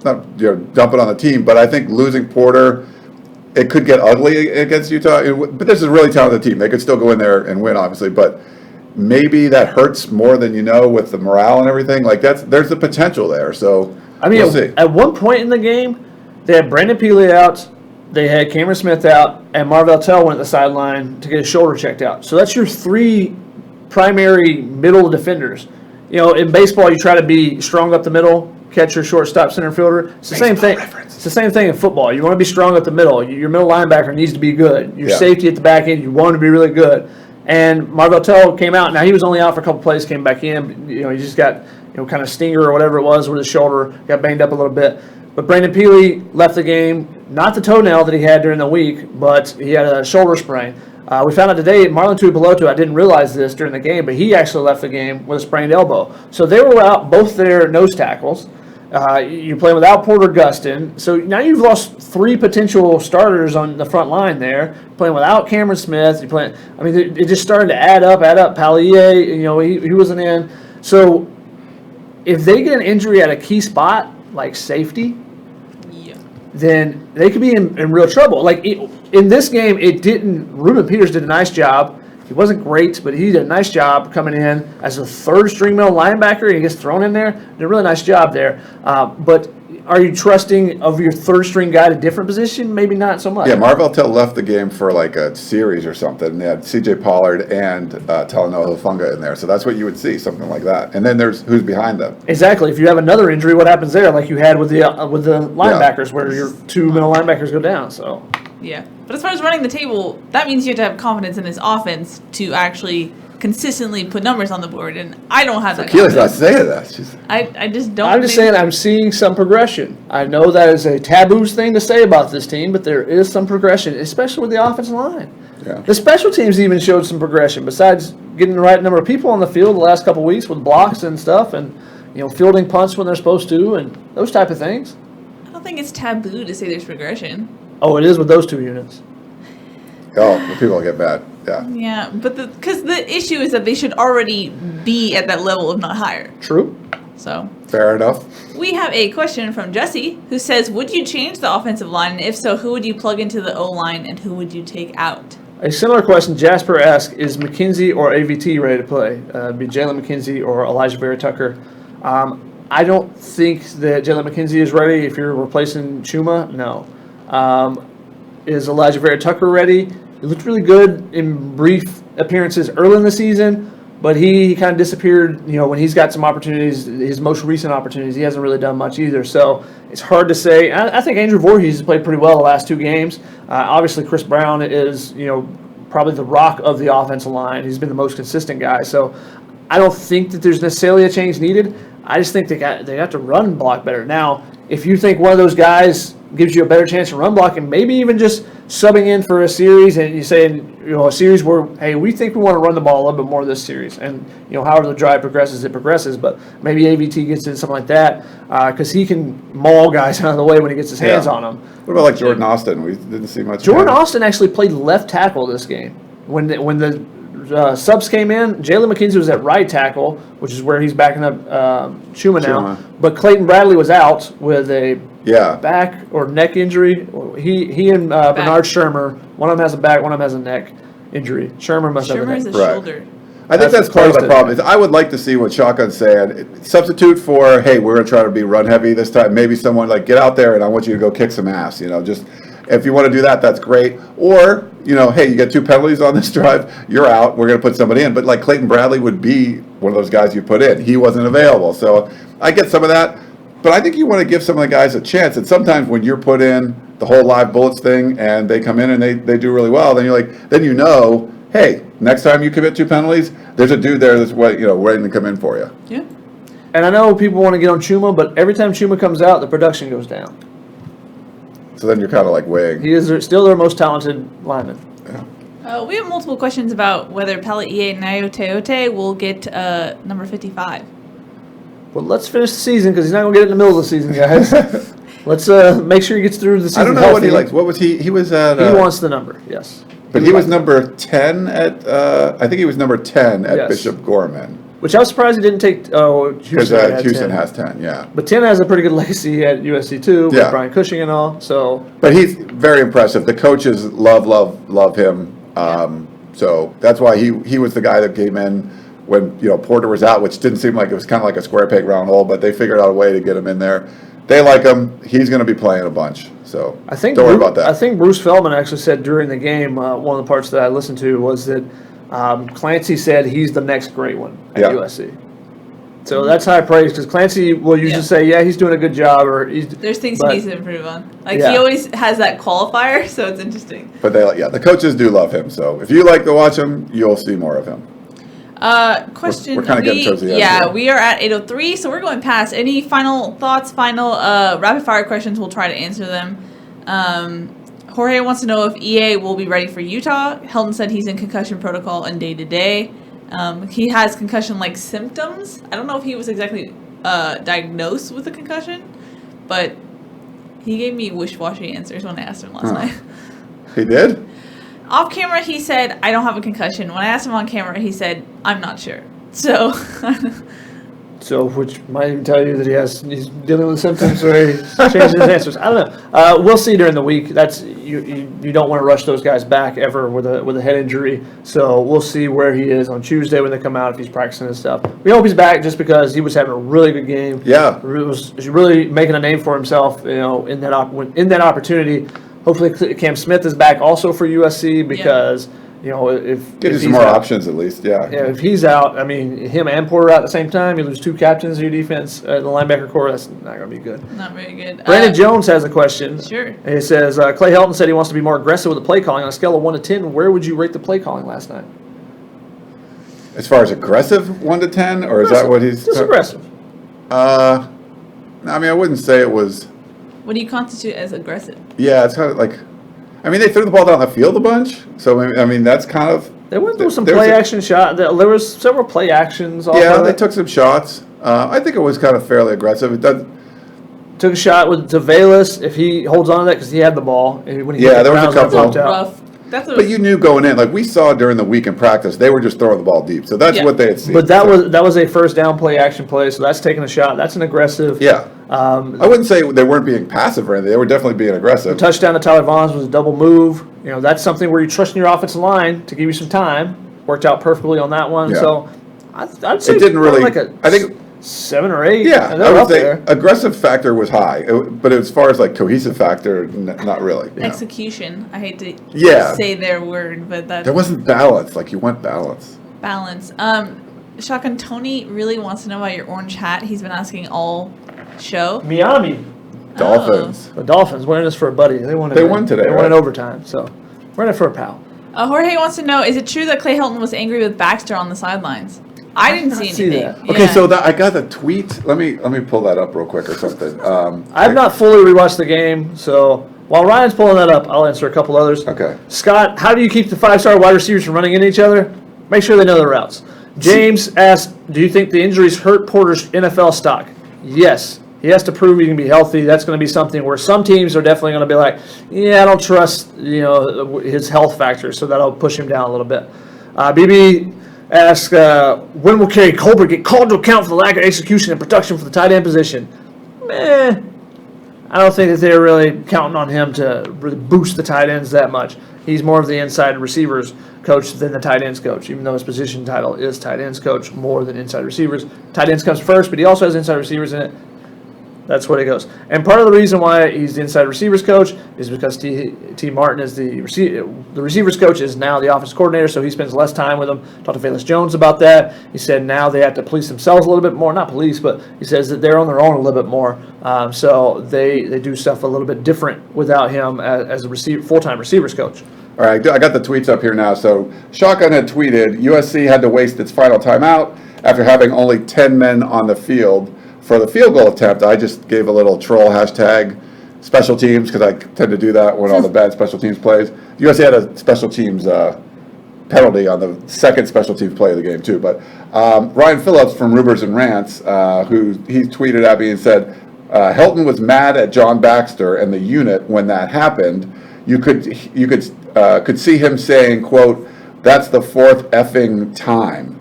dumping on the team, but I think losing Porter, it could get ugly against Utah. But this is a really talented team. They could still go in there and win, obviously, but... Maybe that hurts more than you know with the morale and everything. There's the potential there. So we'll see. At one point in the game, they had Brandon Keely out, they had Cameron Smith out, and Marvell Tell went to the sideline to get his shoulder checked out. So that's your 3 primary middle defenders. In baseball, you try to be strong up the middle, catcher, shortstop, center fielder. It's the same thing. It's the same thing in football. You want to be strong up the middle. Your middle linebacker needs to be good. Your safety at the back end, you want him to be really good. And Marvell Tell came out. Now, he was only out for a couple plays, came back in. He just got, kind of stinger or whatever it was with his shoulder, got banged up a little bit. But Brandon Keely left the game, not the toenail that he had during the week, but he had a shoulder sprain. We found out today, Marlon Tuipulotu, I didn't realize this during the game, but he actually left the game with a sprained elbow. So they were out both their nose tackles. You're playing without Porter Gustin. So now you've lost 3 potential starters on the front line there. Playing without Cameron Smith. It just started to add up. Pallier, he wasn't in. So if they get an injury at a key spot, like safety, then they could be in real trouble. in this game, it didn't. Ruben Peters did a nice job. He wasn't great, but he did a nice job coming in as a third-string middle linebacker. He gets thrown in there. Did a really nice job there. But are you trusting of your third-string guy at a different position? Maybe not so much. Yeah, Marvell Tell left the game for like a series or something. They had C.J. Pollard and Talanoa Hufanga in there, so that's what you would see, something like that. And then there's who's behind them. Exactly. If you have another injury, what happens there? Like you had with the linebackers, where your two middle linebackers go down. So. Yeah. But as far as running the table, that means you have to have confidence in his offense to actually consistently put numbers on the board, and I don't have that Keely's not confidence. saying that. She's, I just don't. I'm just saying I'm seeing some progression. I know that is a taboo thing to say about this team, but there is some progression, especially with the offensive line. yeah. The special teams even showed some progression, besides getting the right number of people on the field the last couple of weeks with blocks and stuff, and fielding punts when they're supposed to, and those type of things. I don't think it's taboo to say there's progression. Oh, it is with those two units. Oh, the people will get mad. Yeah. Yeah, but because the issue is that they should already be at that level, if not higher. True. So Fair enough. we have a question from Jesse who says, "Would you change the offensive line? And if so, who would you plug into the O line, and who would you take out?" A similar question Jasper asked, is McKenzie or AVT ready to play? It'd be Jalen McKenzie or Elijah Vera Tucker. I don't think that Jalen McKenzie is ready. If you're replacing Chuma, no. Is Elijah Vera Tucker ready? He looked really good in brief appearances early in the season, but he kind of disappeared, when he's got some opportunities, his most recent opportunities, he hasn't really done much either. So it's hard to say. I think Andrew Voorhees has played pretty well the last two games. Obviously, Chris Brown is, probably the rock of the offensive line. He's been the most consistent guy. So I don't think that there's necessarily a change needed. I just think they have to run block better. Now, if you think one of those guys gives you a better chance to run block, and maybe even just subbing in for a series, and you say, a series where, hey, we think we want to run the ball a little bit more this series, and however the drive progresses, it progresses. But maybe AVT gets in something like that because he can maul guys out of the way when he gets his hands on them. What about like Jordan Austin? We didn't see much. Jordan Austin actually played left tackle this game. When the subs came in, Jalen McKenzie was at right tackle, which is where he's backing up Chuma now. But Clayton Bradley was out with a back or neck injury. He and Bernard Shermer, one of them has a back, one of them has a neck injury. Shermer must have a neck. Shermer's a shoulder. I think that's part of the problem. Is I would like to see what Shotgun's saying. Substitute for, hey, we're going to try to be run heavy this time. Maybe someone like get out there and I want you to go kick some ass. Just if you want to do that, that's great. Or hey, you get 2 penalties on this drive, you're out. We're going to put somebody in. But like Clayton Bradley would be one of those guys you put in. He wasn't available, so I get some of that. But I think you want to give some of the guys a chance. And sometimes when you're put in the whole live bullets thing and they come in and they do really well, then you're like, hey, next time you commit 2 penalties, there's a dude there that's waiting to come in for you. Yeah. And I know people want to get on Chuma, but every time Chuma comes out, the production goes down. So then you're kind of like weighing. He is still their most talented lineman. Yeah. We have multiple questions about whether Pele Nayoteote will get number 55. Well, let's finish the season because he's not going to get it in the middle of the season, guys. Let's make sure he gets through the season. I don't know healthy. what he likes. What was he? He was at. He wants the number, yes. But he was number 10 at. I think he was number 10 at Bishop Gorman. Which I was surprised he didn't take. Because Houston has 10, yeah. But 10 has a pretty good legacy at USC too, with Brian Cushing and all. So. But he's very impressive. The coaches love him. So that's why he was the guy that came in when Porter was out, which didn't seem like it was kind of like a square peg round hole. But they figured out a way to get him in there. They like him. He's going to be playing a bunch. So don't worry about that. I think Bruce Feldman actually said during the game, one of the parts that I listened to was that Clancy said he's the next great one at USC. So that's high praise because Clancy will usually say, he's doing a good job. There's things he needs to improve on. He always has that qualifier, so it's interesting. But the coaches do love him. So if you like to watch him, you'll see more of him. Question. We're kind of getting towards the end. We are at 8:03, so we're going past. Any final thoughts, rapid fire questions? We'll try to answer them. Jorge wants to know if EA will be ready for Utah. Helton said he's in concussion protocol and day-to-day. He has concussion-like symptoms. I don't know if he was exactly diagnosed with a concussion, but he gave me wish-washy answers when I asked him last night. He did? Off camera, he said, I don't have a concussion. When I asked him on camera, he said, I'm not sure. So, So, which might even tell you that he's dealing with symptoms or he's changing his answers. I don't know. We'll see during the week. That's you don't want to rush those guys back ever with a head injury. So we'll see where he is on Tuesday when they come out if he's practicing and stuff. We hope he's back just because he was having a really good game. Yeah, He was really making a name for himself. In that opportunity. Hopefully Cam Smith is back also for USC because. If give you he's some more out, options at least. Yeah. Yeah, if he's out, I mean, him and Porter out at the same time, you lose two captains of your defense, the linebacker core. That's not going to be good. Not very good. Brandon Jones has a question. Sure. He says, Clay Helton said he wants to be more aggressive with the play calling. On a scale of 1 to 10, where would you rate the play calling last night? As far as aggressive, 1 to 10, or is that what he's? Just aggressive. I mean, I wouldn't say it was. What do you constitute as aggressive? Yeah, it's kind of like. I mean, they threw the ball down the field a bunch, so I mean that's kind of. They went through some play action shot. There was several play actions. Yeah, they took some shots. I think it was kind of fairly aggressive. It does. Took a shot with Tavalis if he holds on to that because he had the ball. When he Yeah, there was a couple. Rough. But you knew going in, like we saw during the week in practice, they were just throwing the ball deep. So that's what they had seen. But that was a first down play action play, so that's taking a shot. That's an aggressive. Yeah. I wouldn't say they weren't being passive or anything. They were definitely being aggressive. The touchdown to Tyler Vaughns was a double move. That's something where you trust in your offensive line to give you some time. Worked out perfectly on that one. Yeah. So I'd say it didn't really. like a I think 7 or 8. Yeah, and I would say there. aggressive factor was high, but as far as like cohesive factor, not really. You know. Execution. I hate to say their word, but that's there wasn't balance. Like you want balance. balance. Shotgun Tony really wants to know about your orange hat. He's been asking all show. Miami. Dolphins. The Dolphins wearing this for a buddy. They won They won today, They won right? in overtime, so wearing it for a pal. Jorge wants to know, is it true that Clay Helton was angry with Baxter on the sidelines? I didn't see anything. that. Yeah. Okay, so I got the tweet. Let me pull that up real quick or something. I have not fully rewatched the game, so while Ryan's pulling that up, I'll answer a couple others. Okay. Scott, how do you keep the 5-star wide receivers from running into each other? Make sure they know their routes. James asked, do you think the injuries hurt Porter's NFL stock? Yes. He has to prove he can be healthy. That's going to be something where some teams are definitely going to be like, yeah, I don't trust his health factor, so that'll push him down a little bit. BB asked, when will Kerry Colbert get called to account for the lack of execution and production for the tight end position? I don't think that they're really counting on him to really boost the tight ends that much. He's more of the inside receivers coach than the tight ends coach, even though his position title is tight ends coach more than inside receivers. Tight ends comes first, but he also has inside receivers in it. That's what it goes. And part of the reason why he's the inside receivers coach is because T. Martin is the receivers coach is now the offensive coordinator, so he spends less time with them. Talked to Velus Jones about that. He said now they have to police themselves a little bit more. Not police, but he says that they're on their own a little bit more. So they do stuff a little bit different without him as a full-time receivers coach. All right, I got the tweets up here now. So Shotgun had tweeted, USC had to waste its final timeout after having only 10 men on the field for the field goal attempt. I just gave a little troll hashtag special teams because I tend to do that when all the bad special teams plays. USC had a special teams penalty on the second special teams play of the game too. But Ryan Phillips from Rubers and Rants, who he tweeted at me and said, Helton was mad at John Baxter and the unit when that happened. You could see him saying, quote, "That's the fourth effing time."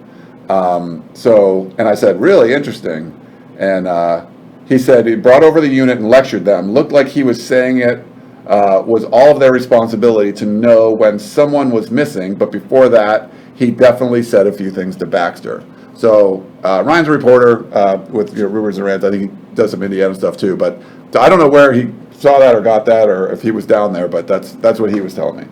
And I said, really interesting. And he said he brought over the unit and lectured them. Looked like he was saying it was all of their responsibility to know when someone was missing. But before that, he definitely said a few things to Baxter. So Ryan's a reporter with Rubers and Rants. I think he does some Indiana stuff too. But I don't know where he saw that or got that or if he was down there. But that's what he was telling me.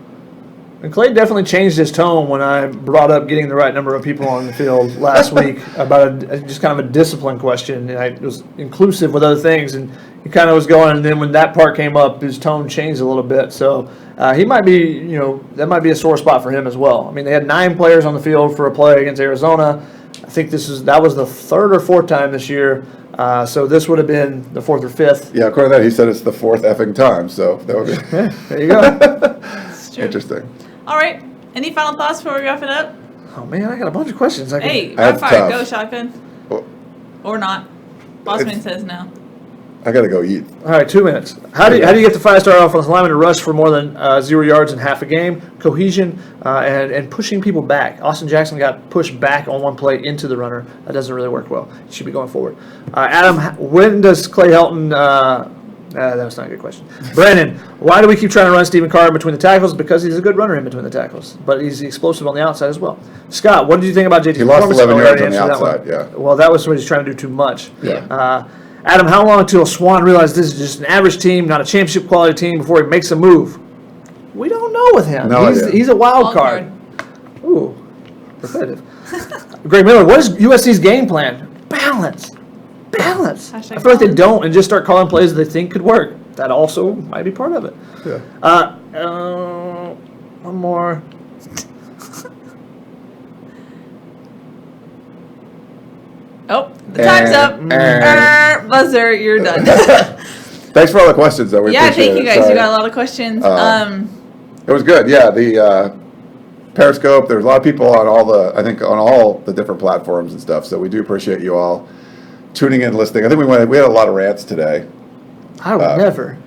And Clay definitely changed his tone when I brought up getting the right number of people on the field last week about just kind of a discipline question. And it was inclusive with other things, and he kind of was going. And then when that part came up, his tone changed a little bit. So he might be, that might be a sore spot for him as well. I mean, they had 9 players on the field for a play against Arizona. I think that was the 3rd or 4th time this year. So this would have been the 4th or 5th. Yeah, according to that, he said it's the 4th effing time. So that would be there you go. interesting. All right. Any final thoughts before we wrap it up? Oh man, I got a bunch of questions. Hey, That's rapid fire. tough. Go, Shotgun. Well, Or not. Bossman says no. I got to go eat. All right, 2 minutes. How do you get the 5-star offensive lineman to rush for more than 0 yards in half a game? Cohesion and pushing people back. Austin Jackson got pushed back on one play into the runner. That doesn't really work well. He should be going forward. Adam, when does Clay Helton? That was not a good question. Brandon, why do we keep trying to run Stephen Carr in between the tackles? Because he's a good runner in between the tackles, but he's explosive on the outside as well. Scott, what did you think about JT's He lost performance? 11 Oh, yards I on the already answered that outside, one. yeah. Well, that was when he's trying to do too much. Yeah. Adam, how long until Swan realizes this is just an average team, not a championship quality team, before he makes a move? We don't know with him. No idea. He's a wild card. Ooh, repetitive. Greg Miller, what is USC's game plan? Balance. Hashtag I feel like they balance. don't and just start calling plays that they think could work. That also might be part of it. Yeah. One more. Oh, the time's up. Buzzer, you're done. Thanks for all the questions, though. We Yeah, appreciate thank you it. guys. Sorry. You got a lot of questions. It was good. Yeah, the Periscope. There's a lot of people on all the different platforms and stuff. So we do appreciate you all tuning in, listening. I think we had a lot of rants today. I would never.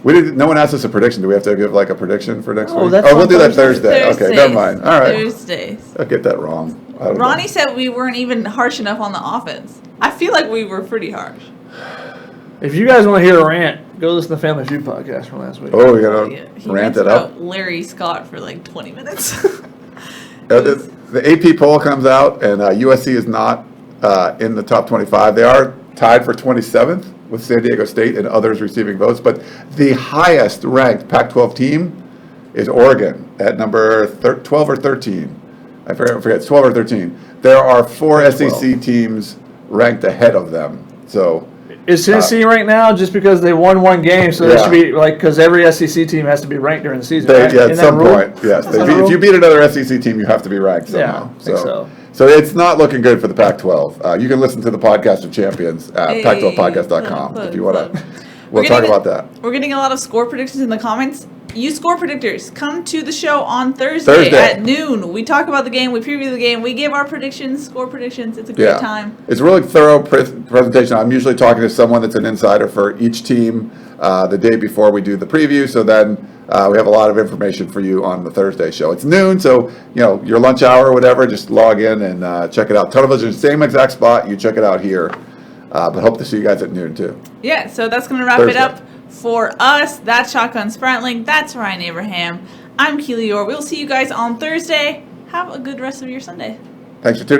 No one asked us a prediction. Do we have to give like a prediction for next week? that's We'll on do that Thursday. Thursday. Okay, never mind. All right. Thursdays. I'll get that wrong. I don't know. Ronnie said we weren't even harsh enough on the offense. I feel like we were pretty harsh. If you guys want to hear a rant, go listen to the Family Feud podcast from last week. Oh, we gotta He rant rants it up. about Larry Scott for like 20 minutes. The AP poll comes out, and USC is not in the top 25. They are tied for 27th with San Diego State and others receiving votes, but the highest ranked Pac-12 team is Oregon at number 12 or 13. I forget, it's 12 or 13. There are 4 SEC teams ranked ahead of them. So Is Tennessee ranked now just because they won one game? So they Yeah. should be like, because every SEC team has to be ranked during the season. they, right? yeah, at Isn't that some a rule? point, yes. Is that a If rule? you beat another SEC team, you have to be ranked somehow. I think so. So it's not looking good for the Pac-12. You can listen to the Podcast of Champions at Hey, pac12podcast.com plug, if you want plug. to. We'll talk about that. We're getting a lot of score predictions in the comments. You score predictors, come to the show on Thursday at noon. We talk about the game, we preview the game, we give our predictions, score predictions. It's a great time. It's a really thorough presentation. I'm usually talking to someone that's an insider for each team the day before we do the preview. So then we have a lot of information for you on the Thursday show. It's noon, so your lunch hour or whatever, just log in and check it out. Television, same exact spot. You check it out here. But hope to see you guys at noon too. Yeah, so that's going to wrap it up for us. That's Shotgun Spratling. That's Ryan Abraham. I'm Keely Eure. We'll see you guys on Thursday. Have a good rest of your Sunday. Thanks for tuning in.